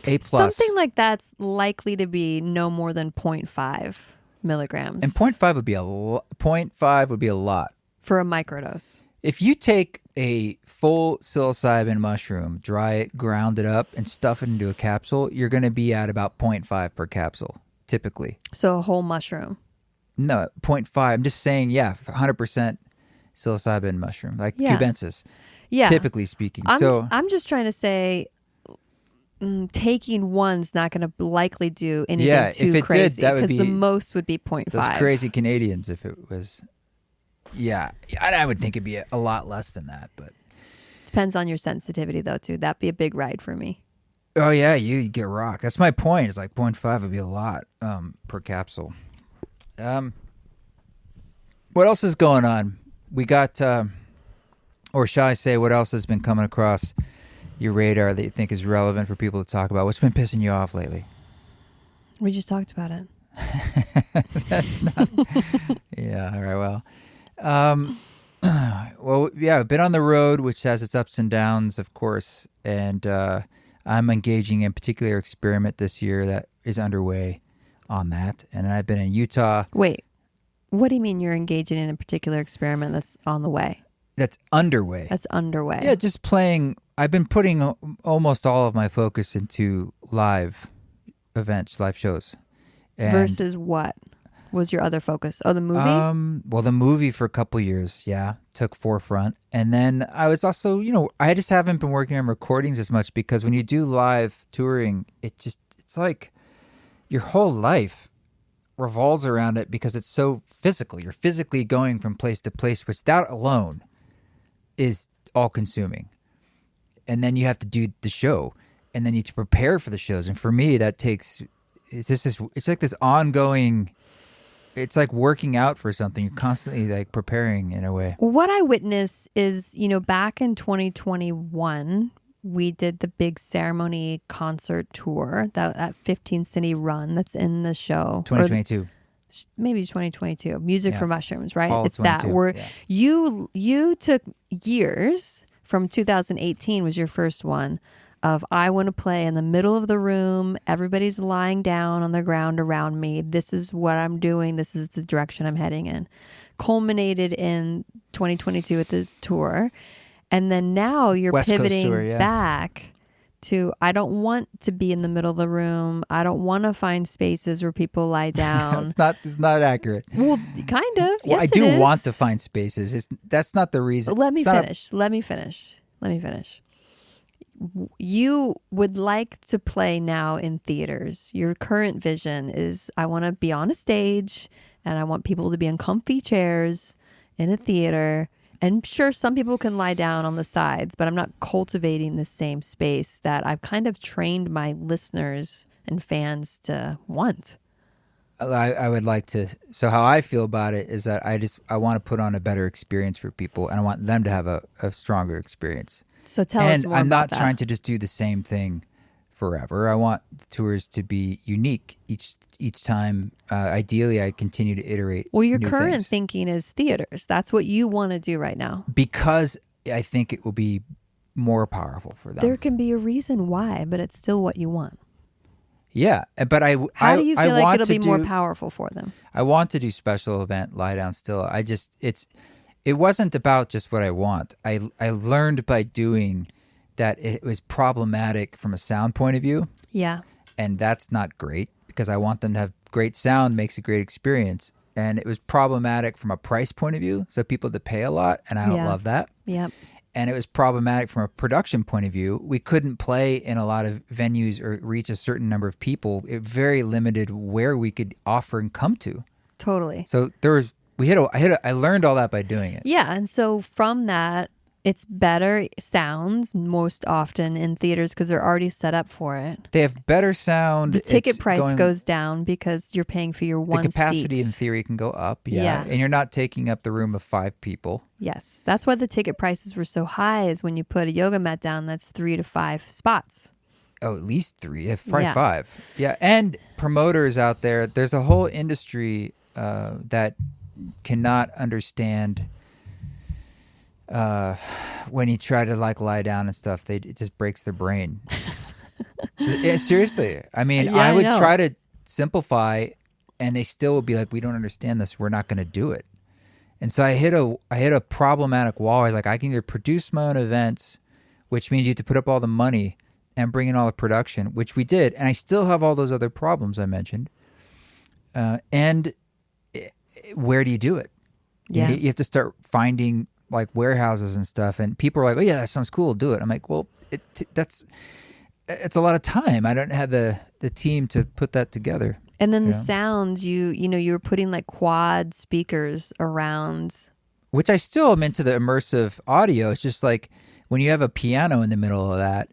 A+.
Something like that's likely to be no more than 0.5 milligrams.
And 0.5 would be 0.5 would be a lot.
For a microdose.
If you take a full psilocybin mushroom, dry it, ground it up, and stuff it into a capsule, you're going to be at about 0.5 per capsule, typically.
So a whole mushroom?
No, 0.5. I'm just saying, 100% psilocybin mushroom, like cubensis. Yeah. Typically speaking.
I'm just trying to say taking one's not going to likely do anything too
if it
crazy.
Did, that would be
because the most would be 0.5.
Those crazy Canadians, if it was... Yeah, I would think it'd be a lot less than that, but...
Depends on your sensitivity, though, too. That'd be a big ride for me.
Oh, yeah, you get rocked. That's my point. It's like 0.5 would be a lot per capsule. What else is going on? We got... or shall I say, what else has been coming across your radar that you think is relevant for people to talk about? What's been pissing you off lately?
We just talked about it.
That's not... Yeah, all right, well... Well, yeah, I've been on the road, which has its ups and downs, of course, and I'm engaging in a particular experiment this year that is underway on that, and I've been in Utah.
Wait, what do you mean you're engaging in a particular experiment that's on the way?
That's underway.
That's underway.
Yeah, just playing. I've been putting almost all of my focus into live events, live shows. And
versus what was your other focus? Oh, the movie?
Well, the movie for a couple years, took forefront. And then I was also, I just haven't been working on recordings as much because when you do live touring, it's like your whole life revolves around it because it's so physical. You're physically going from place to place, which that alone is all consuming. And then you have to do the show and then you have to prepare for the shows. And for me, that takes, it's like this ongoing it's like working out for something. You're constantly like preparing in a way.
What I witnessed is, back in 2021, we did the big ceremony concert tour, that 15 city run that's in the show.
2022.
Maybe 2022. Music for Mushrooms, right?
Fall
it's that
22,
where
yeah.
you took years from 2018 was your first one of I want to play in the middle of the room. Everybody's lying down on the ground around me. This is what I'm doing. This is the direction I'm heading in. Culminated in 2022 with the tour. And then now you're
West Coast
pivoting
tour, yeah.
back to I don't want to be in the middle of the room. I don't want to find spaces where people lie down.
It's not accurate.
Well, kind of.
Well,
Yes,
I do
it is.
want to find spaces. That's not the reason.
Let me finish. Let me finish. You would like to play now in theaters. Your current vision is I want to be on a stage and I want people to be in comfy chairs in a theater. And sure, some people can lie down on the sides, but I'm not cultivating the same space that I've kind of trained my listeners and fans to want.
I would like to. So how I feel about it is that I want to put on a better experience for people, and I want them to have a stronger experience.
So tell us more
I'm
about
not
that.
trying to just do the same thing forever. I want the tours to be unique each time. Ideally, I continue to iterate.
Well, your
new
current
things.
thinking is theaters. That's what you want to do right now.
Because I think it will be more powerful for them.
There can be a reason why, but it's still what you want.
Yeah, but
How do you feel like it'll be more
do,
powerful for them?
I want to do special event lie down still. It wasn't about just what I want. I learned by doing that it was problematic from a sound point of view.
Yeah.
And that's not great because I want them to have great sound, makes a great experience. And it was problematic from a price point of view. So people that pay a lot, and I don't love that.
Yep.
And it was problematic from a production point of view. We couldn't play in a lot of venues or reach a certain number of people. It very limited where we could offer and come to.
Totally.
So I learned all that by doing it.
Yeah. And so from that, it's better sounds most often in theaters because they're already set up for it.
They have better sound.
The ticket price goes down because you're paying for your one seat.
The capacity in theory can go up, yeah. And you're not taking up the room of 5 people.
Yes. That's why the ticket prices were so high is when you put a yoga mat down, that's 3 to 5 spots.
Oh, at least 3, probably 5. Yeah, and promoters out there, there's a whole industry that cannot understand when you try to lie down and stuff. It just breaks their brain. Yeah, seriously. I mean, I would try to simplify, and they still would be like, "We don't understand this. We're not going to do it." And so I hit a problematic wall. I was like, I can either produce my own events, which means you have to put up all the money and bring in all the production, which we did, and I still have all those other problems I mentioned. And where do you do it?
Yeah.
You have to start finding like warehouses and stuff, and people are like, "Oh yeah, that sounds cool. Do it." I'm like, "Well, it's a lot of time. I don't have the team to put that together."
And then the sound, you were putting like quad speakers around,
which I still am into the immersive audio. It's just like when you have a piano in the middle of that,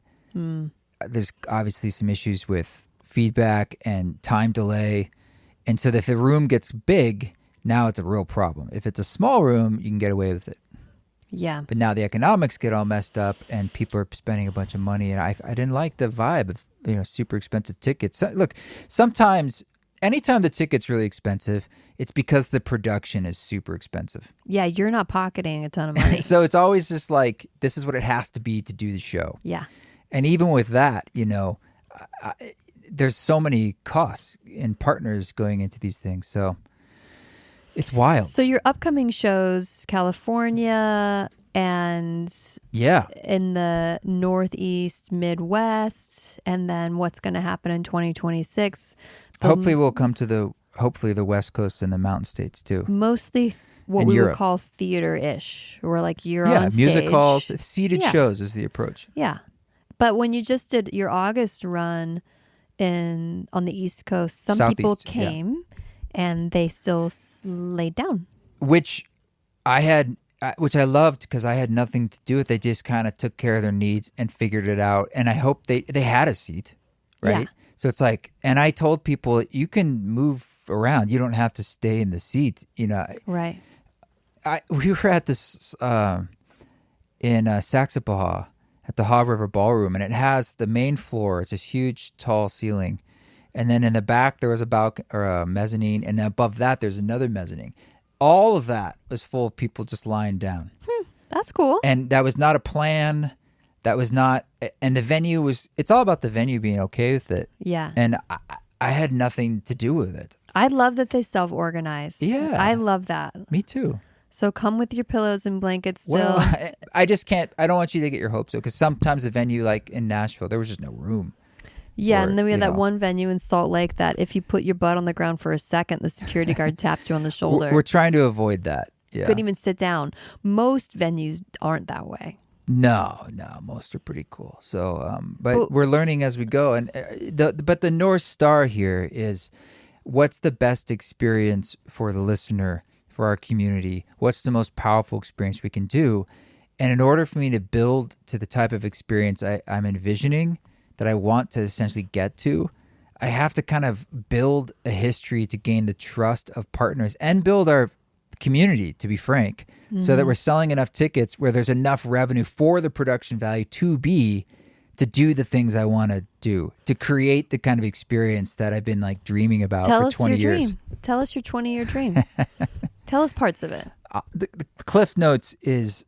there's obviously some issues with feedback and time delay, and so if the room gets big, now it's a real problem. If it's a small room, you can get away with it.
Yeah.
But now the economics get all messed up and people are spending a bunch of money. And I didn't like the vibe of, super expensive tickets. So, look, anytime the ticket's really expensive, it's because the production is super expensive.
Yeah, you're not pocketing a ton of money.
So it's always just like, this is what it has to be to do the show.
Yeah.
And even with that, there's so many costs and partners going into these things. So it's wild.
So your upcoming shows, California and in the Northeast, Midwest, and then what's going to happen in 2026.
Hopefully we'll come to the West Coast and the Mountain States too.
Mostly what we would call theater-ish, or like you're on stage.
Music halls, seated shows is the approach.
Yeah. But when you just did your August run on the East Coast, some people came and they still laid down. Which
I loved because I had nothing to do with it. They just kind of took care of their needs and figured it out. And I hope they had a seat, right?
Yeah.
So it's like, and I told people, you can move around. You don't have to stay in the seat.
Right.
We were at this in Saxapahaw at the Haw River Ballroom, and it has the main floor. It's this huge, tall ceiling, and then in the back there was a mezzanine, and above that there's another mezzanine. All of that was full of people just lying down.
That's cool.
And that was not a plan. That was not, and the venue was. It's all about the venue being okay with it.
Yeah.
And I had nothing to do with it.
I love that they self-organize.
Yeah.
I love that.
Me too.
So come with your pillows and blankets still.
Well, I just can't. I don't want you to get your hopes up because sometimes the venue, like in Nashville, there was just no room.
Yeah, and then we had that one venue in Salt Lake that if you put your butt on the ground for a second, the security guard tapped you on the shoulder.
We're trying to avoid that. Yeah.
Couldn't even sit down. Most venues aren't that way.
No, most are pretty cool. So, but we're learning as we go. And but the North Star here is, what's the best experience for the listener, for our community? What's the most powerful experience we can do? And in order for me to build to the type of experience I'm envisioning, that I want to essentially get to, I have to kind of build a history to gain the trust of partners and build our community, to be frank, so that we're selling enough tickets where there's enough revenue for the production value to do the things I want to do, to create the kind of experience that I've been like dreaming about for 20 years.
Tell us your 20-year dream. Tell us parts of it.
The Cliff Notes is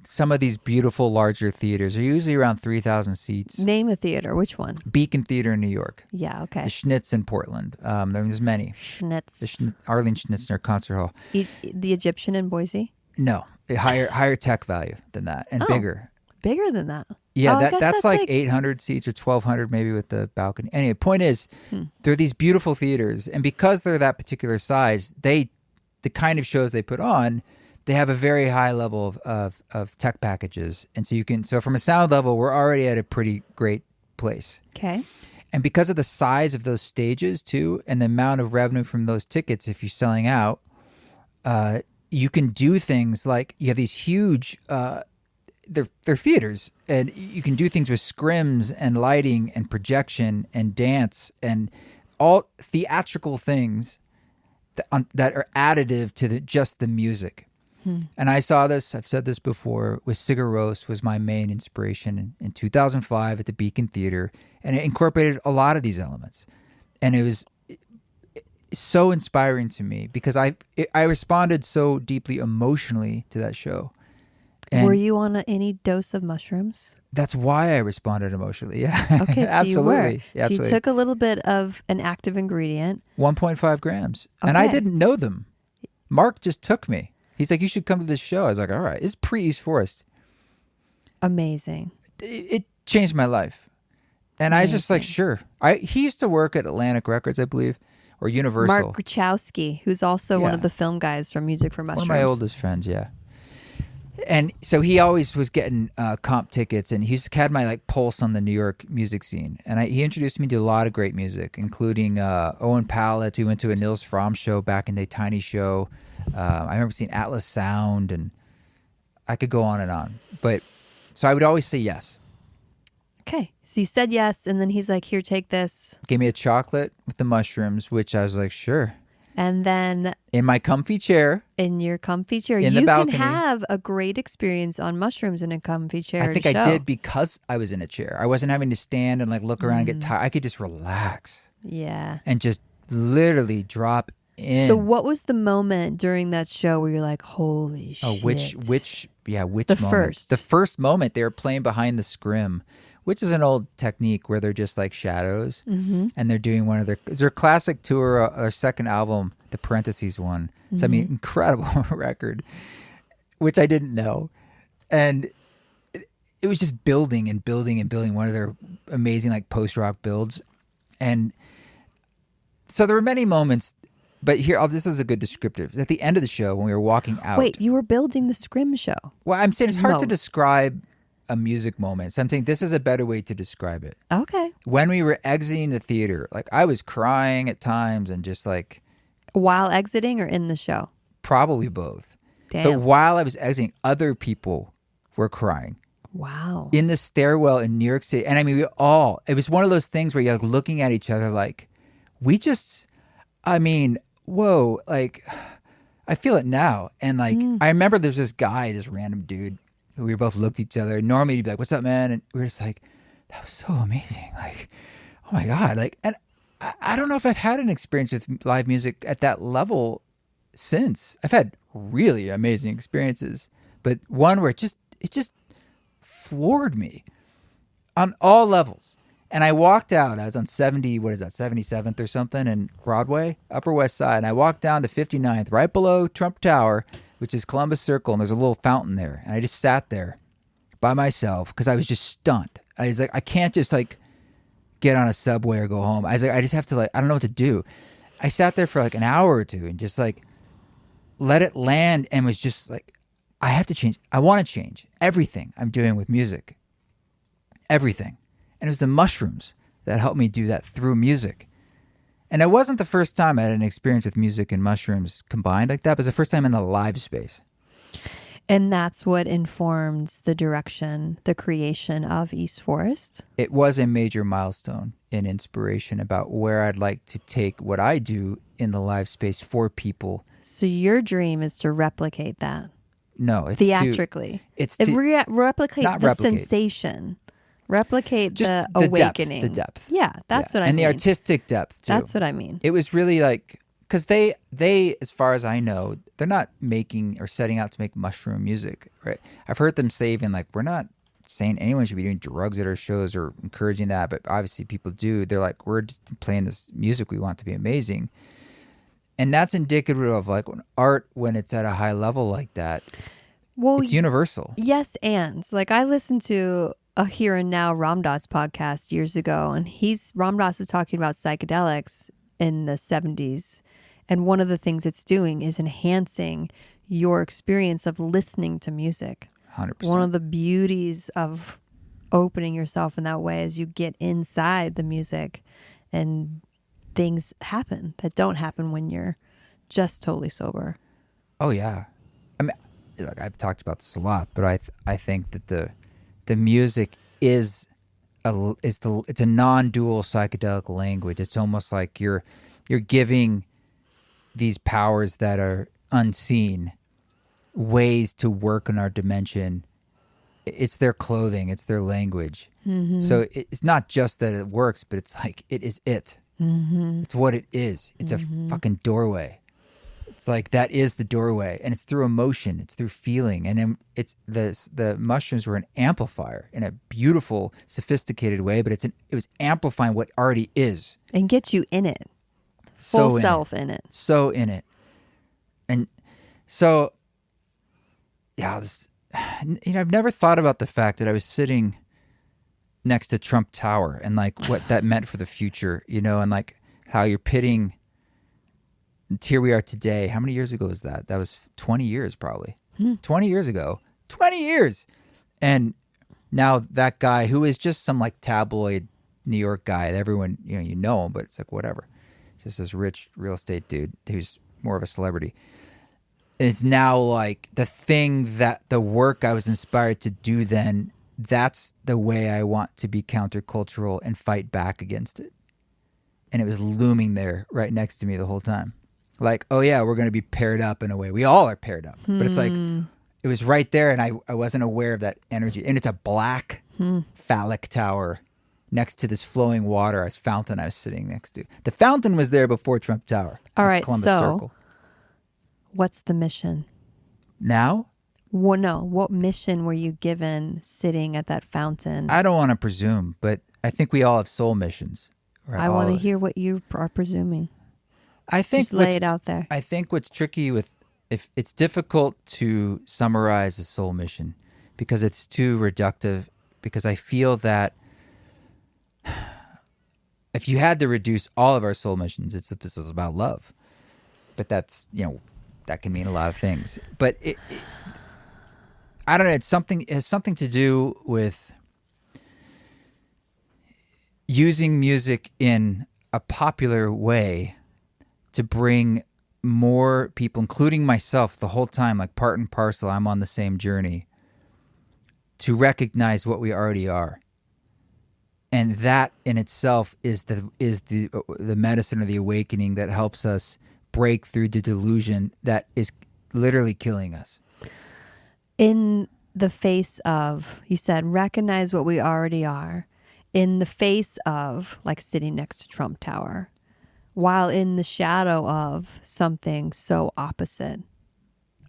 some of these beautiful larger theaters are usually around 3,000 seats.
Name a theater. Which one?
Beacon Theater in New York.
Yeah, okay.
The Schnitz in Portland. There's many.
Schnitz.
Arlene Schnitzner Concert Hall.
The Egyptian in Boise?
No, higher tech value than that and bigger.
Bigger than that?
Yeah, that's like 800 seats or 1,200 maybe with the balcony. Anyway, point is, they're these beautiful theaters, and because they're that particular size, the kind of shows they put on, they have a very high level of tech packages. And so from a sound level, we're already at a pretty great place.
Okay.
And because of the size of those stages too, and the amount of revenue from those tickets, if you're selling out, you can do things like you have these huge, they're theaters, and you can do things with scrims and lighting and projection and dance and all theatrical things that are additive to just the music. And I saw this, I've said this before, with Sigur Ros was my main inspiration in 2005 at the Beacon Theater, and it incorporated a lot of these elements. And it was so inspiring to me because I responded so deeply emotionally to that show. And
were you on any dose of mushrooms?
That's why I responded emotionally. Yeah.
Okay, so
absolutely.
you were.
Yeah, absolutely.
So you took a little bit of an active ingredient.
1.5 grams.
Okay.
And I didn't know them. Mark just took me. He's like, you should come to this show. I was like, all right. It's pre-East Forest.
Amazing.
It changed my life. And I was just like, sure. He used to work at Atlantic Records, I believe, or Universal.
Mark Grachowski, who's also one of the film guys from Music for Mushrooms.
One of my oldest friends, yeah. And so he always was getting comp tickets, and he's had my pulse on the New York music scene. And he introduced me to a lot of great music, including Owen Pallett. We went to a Nils Fromm show back in the Tiny Show. I remember seeing Atlas Sound, and I could go on and on. But so I would always say yes.
Okay. So you said yes, and then he's like, here, take this.
Gave me a chocolate with the mushrooms, which I was like, sure.
And then
in my comfy chair.
In your comfy chair.
In the balcony.
You can have a great experience on mushrooms in a comfy chair.
I think I did because I was in a chair. I wasn't having to stand and look around and get tired. I could just relax.
Yeah.
And just literally drop in.
So what was the moment during that show where you're like, holy shit?
Oh, which moment?
First.
The first moment they were playing behind the scrim, which is an old technique where they're just like shadows, and they're doing one of their classic tour, their second album, the Parentheses one. So I mean, incredible record, which I didn't know, and it was just building and building and building. One of their amazing post rock builds, and so there were many moments. But here, this is a good descriptive. At the end of the show, when we were walking out,
wait, you were building the scrim show?
Well, I'm saying it's hard to describe a music moment. So I'm saying this is a better way to describe it.
Okay.
When we were exiting the theater, I was crying at times and just
while exiting or in the show?
Probably both.
Damn.
But while I was exiting, other people were crying.
Wow.
In the stairwell in New York City. And I mean, it was one of those things where you're looking at each other I mean, whoa, like I feel it now. And like I remember there's this guy, this random dude who we both looked at each other. Normally he'd be like, "What's up, man?" And we were just like, "That was so amazing." Like, oh my God. Like, and I don't know if I've had an experience with live music at that level since. I've had really amazing experiences, but one where it just floored me on all levels. And I walked out. I was on 77th or something in Broadway, Upper West Side. And I walked down to 59th, right below Trump Tower, which is Columbus Circle. And there's a little fountain there. And I just sat there by myself because I was just stunned. I was like, I can't just like get on a subway or go home. I was like, I just have to like, I don't know what to do. I sat there for like an hour or two and just like let it land and was just like, I have to change. I want to change everything I'm doing with music. Everything. And it was the mushrooms that helped me do that through music. And it wasn't the first time I had an experience with music and mushrooms combined like that. It was the first time in the live space.
And that's what informs the direction, the creation of East Forest.
It was a major milestone in inspiration about where I'd like to take what I do in the live space for people.
So your dream is to replicate that.
No, it's
theatrically. Replicate the sensation. Replicate
just
the awakening.
The depth.
Yeah, that's what I mean.
And the artistic depth, too.
That's what I mean.
It was really like, because they, as far as I know, they're not making or setting out to make mushroom music, right? I've heard them say even like, we're not saying anyone should be doing drugs at our shows or encouraging that, but obviously people do. They're like, we're just playing this music we want to be amazing. And that's indicative of like art when it's at a high level like that. Well, it's universal.
Yes, and like I listened to a Here and Now Ram Dass podcast years ago, and Ram Dass is talking about psychedelics in the 70s, and one of the things it's doing is enhancing your experience of listening to music.
100%.
One of the beauties of opening yourself in that way is you get inside the music, and things happen that don't happen when you're just totally sober.
Oh yeah, I mean, like I've talked about this a lot, but I think that the music is it's a non-dual psychedelic language. It's almost like you're giving these powers that are unseen ways to work in our dimension. It's their clothing, it's their language. Mm-hmm. So it's not just that it works, but it's like it is it. Mm-hmm. It's what it is. It's a fucking doorway. It's like that is the doorway, and it's through emotion, it's through feeling, and then it's the mushrooms were an amplifier in a beautiful, sophisticated way, but it was amplifying what already is
and gets you in it, full self in it,
so in it, and so yeah, I've never thought about the fact that I was sitting next to Trump Tower and like what that meant for the future, and like how you're pitting. And here we are today. How many years ago was that? That was 20 years probably. 20 years ago. 20 years. And now that guy who is just some like tabloid New York guy that everyone, you know him, but it's like whatever. It's just this rich real estate dude who's more of a celebrity. It's now like the thing that the work I was inspired to do then, that's the way I want to be countercultural and fight back against it. And it was looming there right next to me the whole time. Like, oh yeah, we're going to be paired up in a way. We all are paired up. But it's like, it was right there and I wasn't aware of that energy. And it's a black phallic tower next to this flowing water, fountain I was sitting next to. The fountain was there before Trump Tower.
All right,
Columbus
so
Circle.
What's the mission?
Now?
Well, no. What mission were you given sitting at that fountain?
I don't want to presume, but I think we all have soul missions.
I want to hear what you are presuming.
I think
just lay it out there.
I think what's tricky if it's difficult to summarize a soul mission because it's too reductive, because I feel that if you had to reduce all of our soul missions, this is about love. But that's, that can mean a lot of things. But I don't know, it has something to do with using music in a popular way to bring more people, including myself, the whole time, like part and parcel, I'm on the same journey, to recognize what we already are And that in itself is the medicine or the awakening that helps us break through the delusion that is literally killing us.
In the face of, you said, recognize what we already are. In the face of, like sitting next to Trump Tower, while in the shadow of something so opposite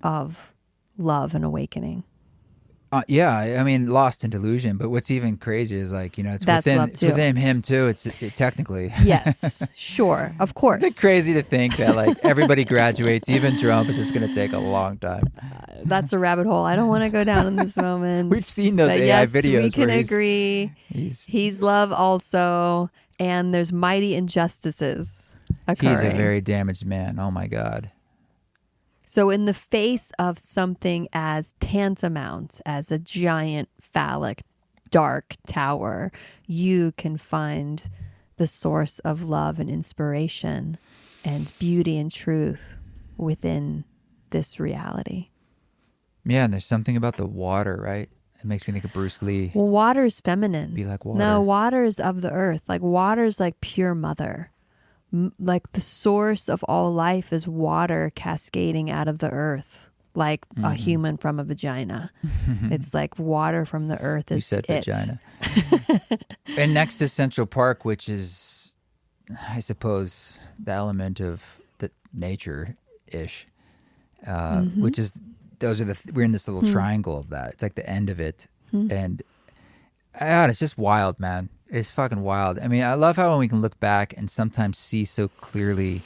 of love and awakening.
Yeah, I mean, lost in delusion. But what's even crazier is like, it's
That's
within
love
it's
too.
within him too. It's technically.
Yes, sure, of course.
It's crazy to think that like everybody graduates, even Trump. It's just going to take a long time.
That's a rabbit hole I don't want to go down in this moment.
We've seen those
But
AI
yes,
videos.
we can
where
agree. He's love also, and there's mighty injustices occurring.
He's a very damaged man. Oh my God.
So in the face of something as tantamount as a giant phallic dark tower, you can find the source of love and inspiration and beauty and truth within this reality.
Yeah, and there's something about the water, right? It makes me think of Bruce Lee.
Well, water is feminine.
Be like water.
No, water is of the earth. Like water is like pure mother. Like the source of all life is water cascading out of the earth, like a human from a vagina. It's like water from the earth is
You said
it.
vagina. And next to Central Park, which is, I suppose, the element of the nature-ish, which is, we're in this little triangle of that. It's like the end of it. And God, it's just wild, man. It's fucking wild. I mean, I love how we can look back and sometimes see so clearly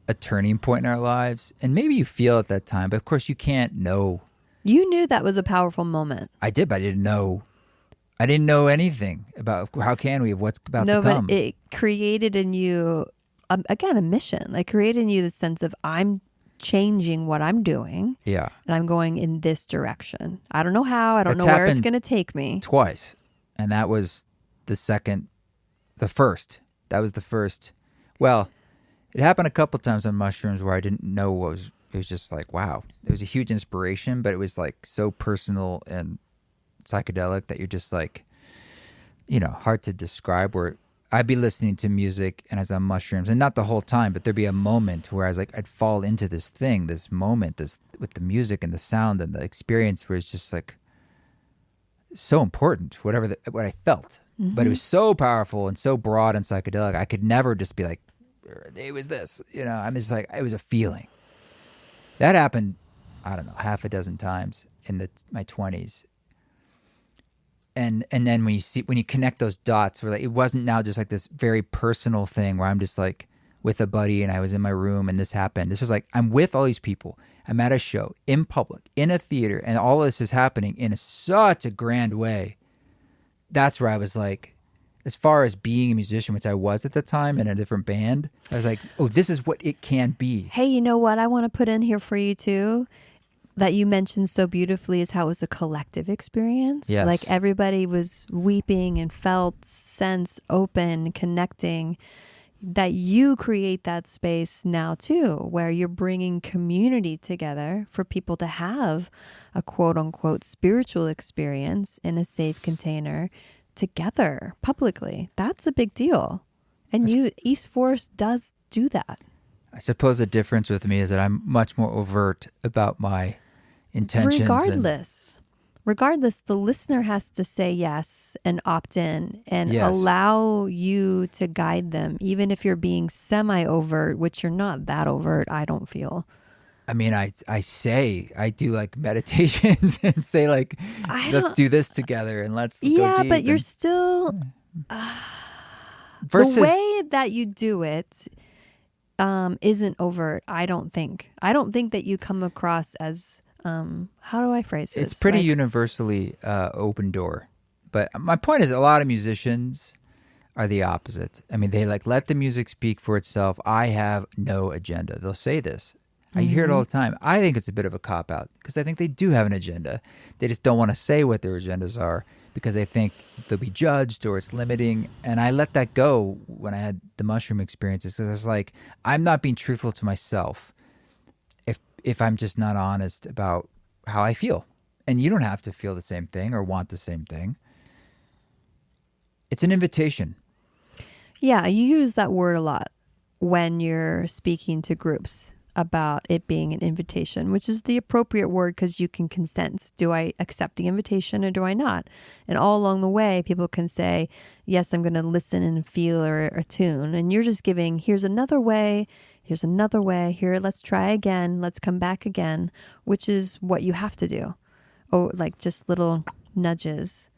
a turning point in our lives. And maybe you feel at that time, but of course you can't know.
You knew that was a powerful moment.
I did, but I didn't know. I didn't know anything about how can we, what's about to come.
No, but it created in you, again, a mission. Like created in you the sense of I'm changing what I'm doing.
Yeah.
And I'm going in this direction. I don't know how. I don't
It's
know where it's
happened
going to take me.
Twice. And that was the first. That was the first. Well, it happened a couple times on mushrooms where I didn't know what was, it was just like, wow. It was a huge inspiration, but it was like so personal and psychedelic that you're just like, hard to describe, where I'd be listening to music and I was on mushrooms, and not the whole time, but there'd be a moment where I was like, I'd fall into this thing, this moment, this with the music and the sound and the experience where it's just like so important, what I felt. But it was so powerful and so broad and psychedelic. I could never just be like, it was this, I'm just like, it was a feeling. That happened, I don't know, half a dozen times in my 20s. And then when you connect those dots, where like it wasn't now just like this very personal thing where I'm just like with a buddy and I was in my room and this happened. This was like, I'm with all these people. I'm at a show in public, in a theater, and all of this is happening in such a grand way. That's where I was like, as far as being a musician, which I was at the time in a different band, I was like, oh, this is what it can be.
Hey, you know what I want to put in here for you too? That you mentioned so beautifully is how it was a collective experience.
Yes.
Like everybody was weeping and felt, sense, open, connecting. That you create that space now too, where you're bringing community together for people to have a quote unquote spiritual experience in a safe container together publicly. That's a big deal. And East Forest does do that.
I suppose the difference with me is that I'm much more overt about my intentions.
Regardless, the listener has to say yes and opt in and
Yes.
allow you to guide them, even if you're being semi-overt, which you're not that overt, I don't feel.
I mean, I do like meditations and say like, let's do this together and let's go deep.
But you're still...
versus,
the way that you do it isn't overt, I don't think. I don't think that you come across as... how do I phrase this?
It's pretty universally open door. But my point is a lot of musicians are the opposite. I mean, they like let the music speak for itself. I have no agenda. They'll say this. I hear it all the time. I think it's a bit of a cop-out because I think they do have an agenda. They just don't want to say what their agendas are because they think they'll be judged or it's limiting. And I let that go when I had the mushroom experiences because it's like, I'm not being truthful to myself if I'm just not honest about how I feel. And you don't have to feel the same thing or want the same thing. It's an invitation.
Yeah, you use that word a lot when you're speaking to groups about it being an invitation, which is the appropriate word because you can consent. Do I accept the invitation or do I not? And all along the way, people can say, yes, I'm going to listen and feel or attune. And you're just giving, here's another way, here, let's try again, let's come back again, which is what you have to do. Oh, like just little nudges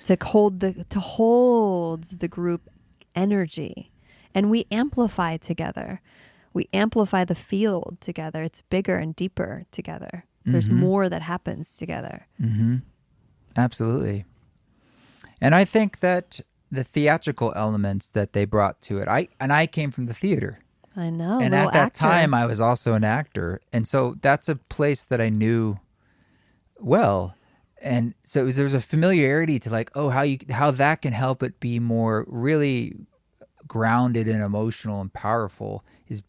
to hold the group energy. And we amplify together. We amplify the field together. It's bigger and deeper together. There's more that happens together.
Absolutely. And I think that the theatrical elements that they brought to it, I came from the theater.
I know.
And at that time, I was also an actor. And so that's a place that I knew well. And so there's a familiarity to like, oh, how that can help it be more really grounded and emotional and powerful is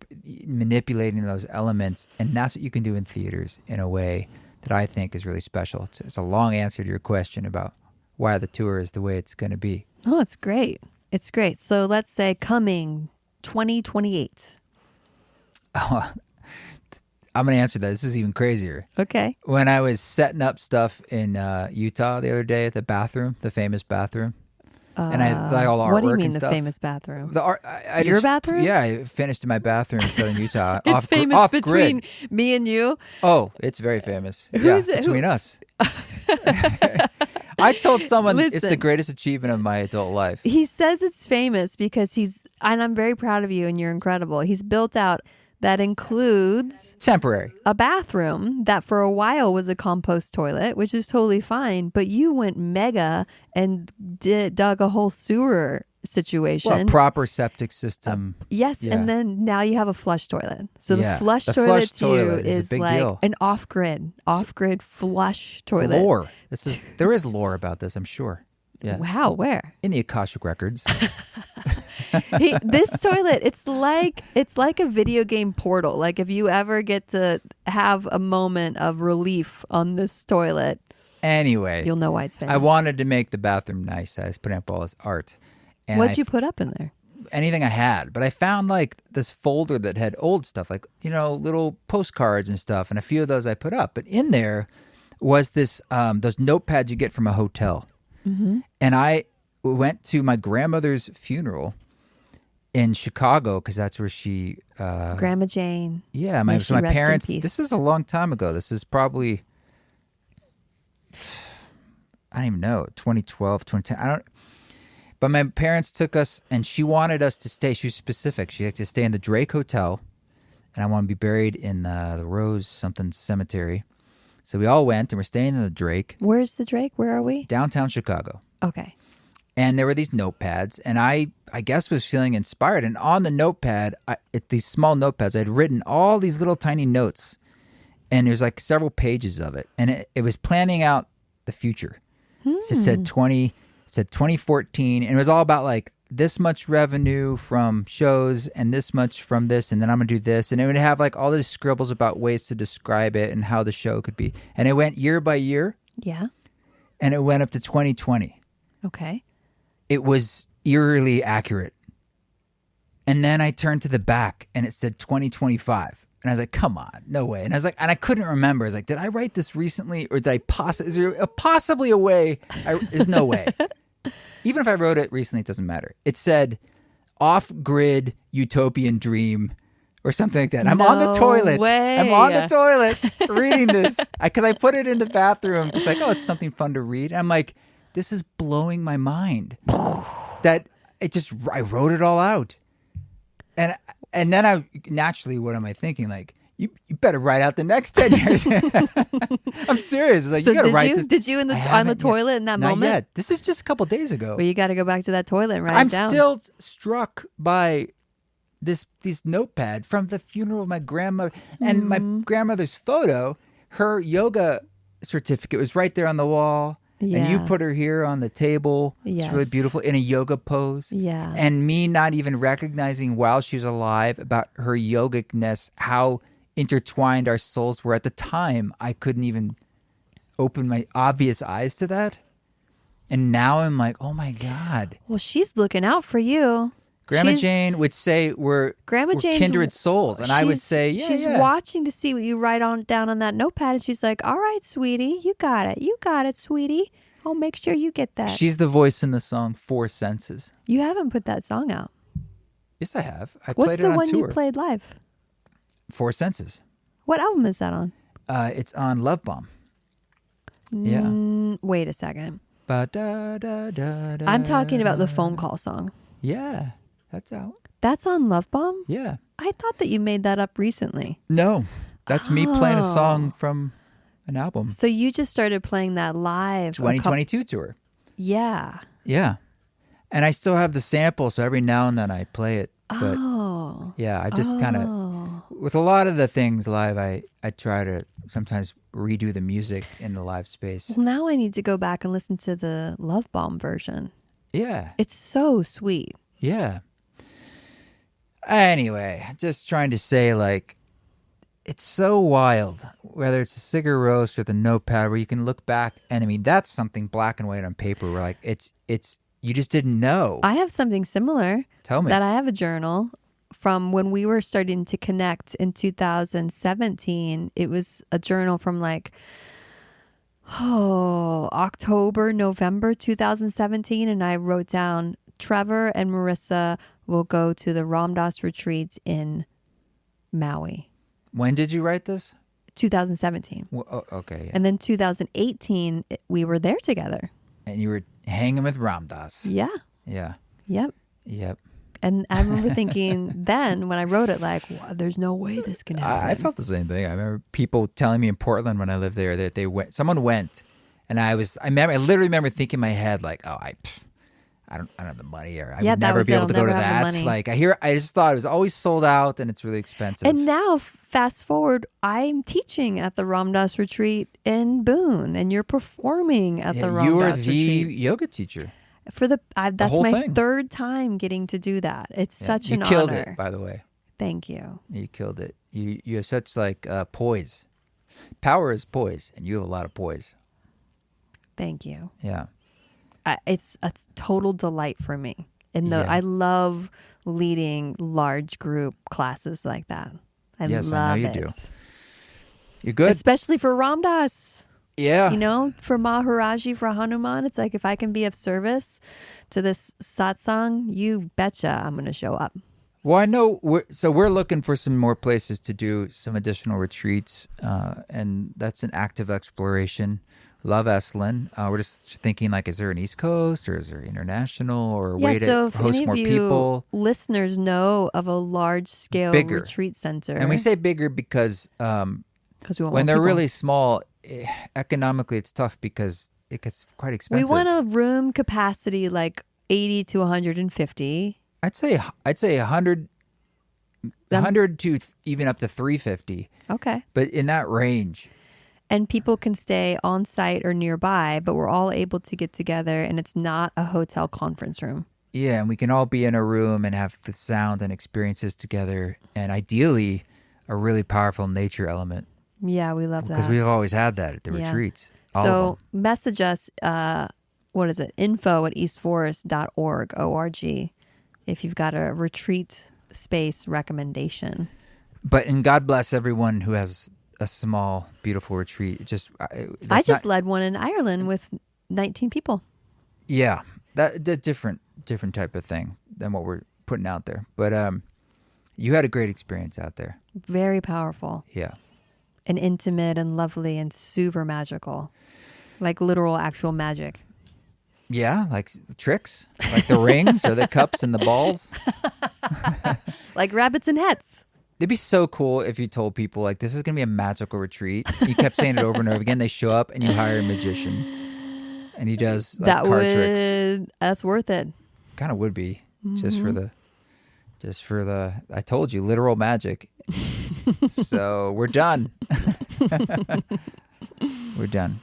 manipulating those elements. And that's what you can do in theaters in a way that I think is really special. It's a long answer to your question about why the tour is the way it's going to be.
Oh, it's great. It's great. So let's say coming 2028.
Oh, I'm going to answer that. This is even crazier.
Okay.
When I was setting up stuff in Utah the other day at the bathroom, the famous bathroom, and I like all the artwork and stuff.
What do you mean the famous bathroom?
The art,
Your bathroom?
Yeah, I finished in my bathroom in southern Utah.
It's famous
off
between
grid.
me and you.
Oh, it's very famous.
Who
yeah,
is it?
Between us. I told someone it's
Listen.
the greatest achievement of my adult life.
He says it's famous because and I'm very proud of you and you're incredible. He's built out that includes
Temporary.
a bathroom that for a while was a compost toilet, which is totally fine. But you went mega and dug a whole sewer situation.
Well, proper septic system.
Yes,
Yeah.
and then now you have a flush toilet. So
Yeah,
the flush
the
toilet
flush
to you
toilet is a
is
big
like
deal.
an off-grid flush
It's
toilet.
lore. There is lore about this, I'm sure. Yeah.
Wow, where?
In the Akashic Records.
This toilet, it's like a video game portal. Like if you ever get to have a moment of relief on this toilet,
Anyway.
you'll know why it's famous.
I wanted to make the bathroom nice. I was putting up all this art. And
What'd you put up in there?
anything I had, but I found like this folder that had old stuff, like, little postcards and stuff. And a few of those I put up, but in there was this, those notepads you get from a hotel. And I went to my grandmother's funeral in Chicago because that's where she,
Grandma Jane.
yeah,
May
my
she rest in
parents,
peace.
this is a long time ago. This is probably, I don't even know, 2012, 2010. But my parents took us, and she wanted us to stay. She was specific. She had to stay in the Drake Hotel, and I want to be buried in the Rose something cemetery. So we all went, and we're staying in the Drake.
Where's the Drake? Where are we?
Downtown Chicago.
Okay.
And there were these notepads, and I guess was feeling inspired. And on the notepad, these small notepads, I'd written all these little tiny notes, and there's like several pages of it. And it was planning out the future. So it said 2014, and it was all about like this much revenue from shows and this much from this, and then I'm gonna do this, and it would have like all these scribbles about ways to describe it and how the show could be, and it went year by year,
Yeah.
and it went up to 2020.
Okay.
It was eerily accurate, and then I turned to the back, and it said 2025. And I was like, come on, no way. And I was like, and I couldn't remember. I was like, did I write this recently? Or did I is there possibly a way? There's no way. Even if I wrote it recently, it doesn't matter. It said off-grid utopian dream or something like that. I'm on the
No
toilet.
way.
I'm on the toilet reading this. Because I put it in the bathroom. It's like, oh, it's something fun to read. And I'm like, this is blowing my mind. I wrote it all out. And then I naturally, what am I thinking? Like, you better write out the next 10 years. I'm serious. It's like,
So
you got to write this.
did you on the toilet in that
Not
moment?
yet. This is just a couple days ago.
Well, you got to go back to that toilet and write
I'm
it down.
still struck by this notepad from the funeral of my grandmother. And my grandmother's photo, her yoga certificate was right there on the wall.
Yeah.
And you put her here on the table. It's really
Yes.
beautiful in a yoga pose.
Yeah.
And me not even recognizing while she was alive about her yogic-ness, how intertwined our souls were. At the time, I couldn't even open my obvious eyes to that. And now I'm like, oh my God.
Well, she's looking out for you.
Grandma Jane would say we're kindred souls. And I would say, yeah,
she's watching to see what you write down on that notepad. And she's like, all right, sweetie, you got it. You got it, sweetie. I'll make sure you get that.
She's the voice in the song Four Senses.
You haven't put that song out.
Yes, I have.
What's
played it on tour.
What's the one you played live?
Four Senses.
What album is that on?
It's on Love Bomb. Yeah.
Wait a second.
Ba-da-da-da-da.
I'm talking about the phone call song.
Yeah, that's out.
That's on Love Bomb?
Yeah.
I thought that you made that up recently.
No, that's me playing a song from an album.
So you just started playing that live.
2022 tour.
Yeah.
Yeah. And I still have the sample, so every now and then I play it. But yeah, I just kind of, with a lot of the things live, I try to sometimes redo the music in the live space.
Well, now I need to go back and listen to the Love Bomb version.
Yeah.
It's so sweet.
Yeah. Anyway, just trying to say, like, it's so wild, whether it's a Sigur Ros or the notepad, where you can look back, and I mean, that's something black and white on paper, where like, it's you just didn't know.
I have something similar.
Tell me.
That I have a journal from when we were starting to connect in 2017. It was a journal from like, October, November 2017. And I wrote down, Trevor and Marissa will go to the Ram Dass retreats in Maui.
When did you write this?
2017.
Well, okay. Yeah.
And then 2018, we were there together.
And you were hanging with Ram Dass.
Yeah.
Yeah.
Yep.
Yep.
And I remember thinking then when I wrote it, like, wow, there's no way this can happen.
I felt the same thing. I remember people telling me in Portland when I lived there that someone went, and I literally remember thinking in my head, like, oh, I don't have the money, or I would never be able to go to that. Like I just thought it was always sold out and it's really expensive.
And now fast forward, I'm teaching at the Ram Dass retreat in Boone, and you're performing at the Ram Dass retreat.
You are the yoga teacher.
That's my third time getting to do that. It's such an honor.
You killed it, by the way.
Thank you.
You killed it. You have such like poise. Power is poise, and you have a lot of poise.
Thank you.
Yeah.
It's a total delight for me. I love leading large group classes like that. I know you do. You're good. Especially for Ram Dass.
Yeah.
You know, for Maharaji, for Hanuman, it's like if I can be of service to this satsang, you betcha I'm going to show up.
Well, I know. We're looking for some more places to do some additional retreats, and that's an active exploration. Love Esalen. We're just thinking, like, is there an East Coast, or is there international, or a way to host more people?
Listeners know of a large-scale retreat center.
And we say bigger because when they're really small, economically it's tough because it gets quite expensive.
We want a room capacity like 80 to 150.
I'd say 100 to even up to 350.
Okay.
But in that range.
And people can stay on site or nearby, but we're all able to get together, and it's not a hotel conference room.
Yeah, and we can all be in a room and have the sound and experiences together, and ideally a really powerful nature element.
Yeah, we love that.
Because we've always had that at the retreats.
So message us, info@eastforest.org, O-R-G, if you've got a retreat space recommendation.
And God bless everyone who has a small, beautiful retreat.
I just led one in Ireland with 19 people.
Yeah, that's a different type of thing than what we're putting out there. But you had a great experience out there.
Very powerful.
Yeah.
And intimate and lovely and super magical. Like literal, actual magic.
Yeah, like tricks? Like the rings or the cups and the balls?
Like rabbits and hats.
It'd be so cool if you told people, like, this is going to be a magical retreat. You kept saying it over and over again. They show up and you hire a magician. And he does like, card tricks.
That's worth it.
Kind of would be. Just for the, I told you, literal magic. So we're done. We're done.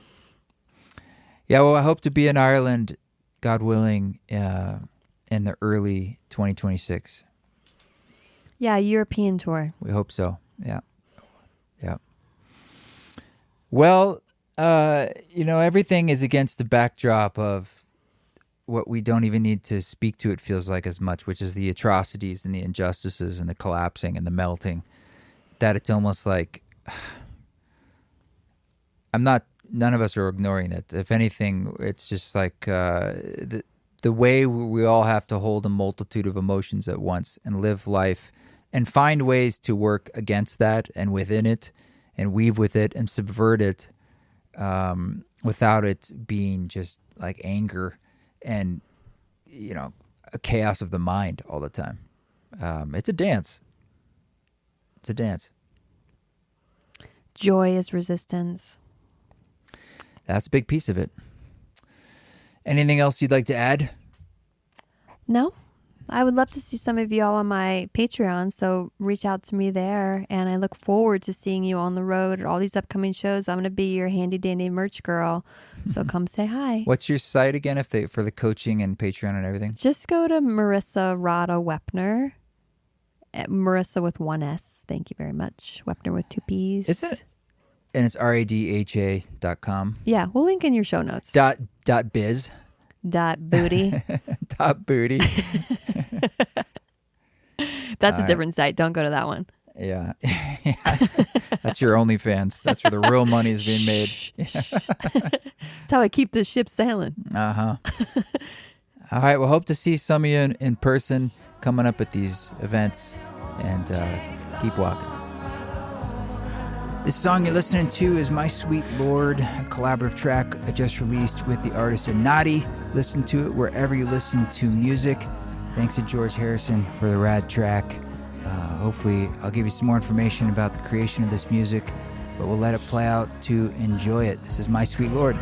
Yeah, well, I hope to be in Ireland, God willing, in the early 2026.
Yeah, European tour.
We hope so. Yeah. Yeah. Well, everything is against the backdrop of what we don't even need to speak to, it feels like, as much, which is the atrocities and the injustices and the collapsing and the melting, that it's almost like none of us are ignoring it. If anything, it's just like the way we all have to hold a multitude of emotions at once and live life and find ways to work against that and within it and weave with it and subvert it without it being just like anger and, a chaos of the mind all the time. It's a dance. It's a dance.
Joy is resistance.
That's a big piece of it. Anything else you'd like to add?
No, I would love to see some of you all on my Patreon, so reach out to me there, and I look forward to seeing you on the road at all these upcoming shows. I'm going to be your handy dandy merch girl, so come say hi.
What's your site again for the coaching and Patreon and everything?
Just go to Marissa Radha Wepner, Marissa with one S. Thank you very much. Wepner with 2 P's.
Is it? And it's radha.com.
Yeah, we'll link in your show notes.
.biz.
.booty.
.booty.
That's a different site. Don't go to that one.
Yeah. That's your OnlyFans. That's where the real money is being made.
That's how I keep this ship sailing.
Uh-huh. All right. We'll hope to see some of you in person coming up at these events, and keep walking. This song you're listening to is My Sweet Lord, a collaborative track I just released with the artist Nadi. Listen to it wherever you listen to music. Thanks to George Harrison for the rad track. Hopefully I'll give you some more information about the creation of this music, but we'll let it play out to enjoy it. This is My Sweet Lord.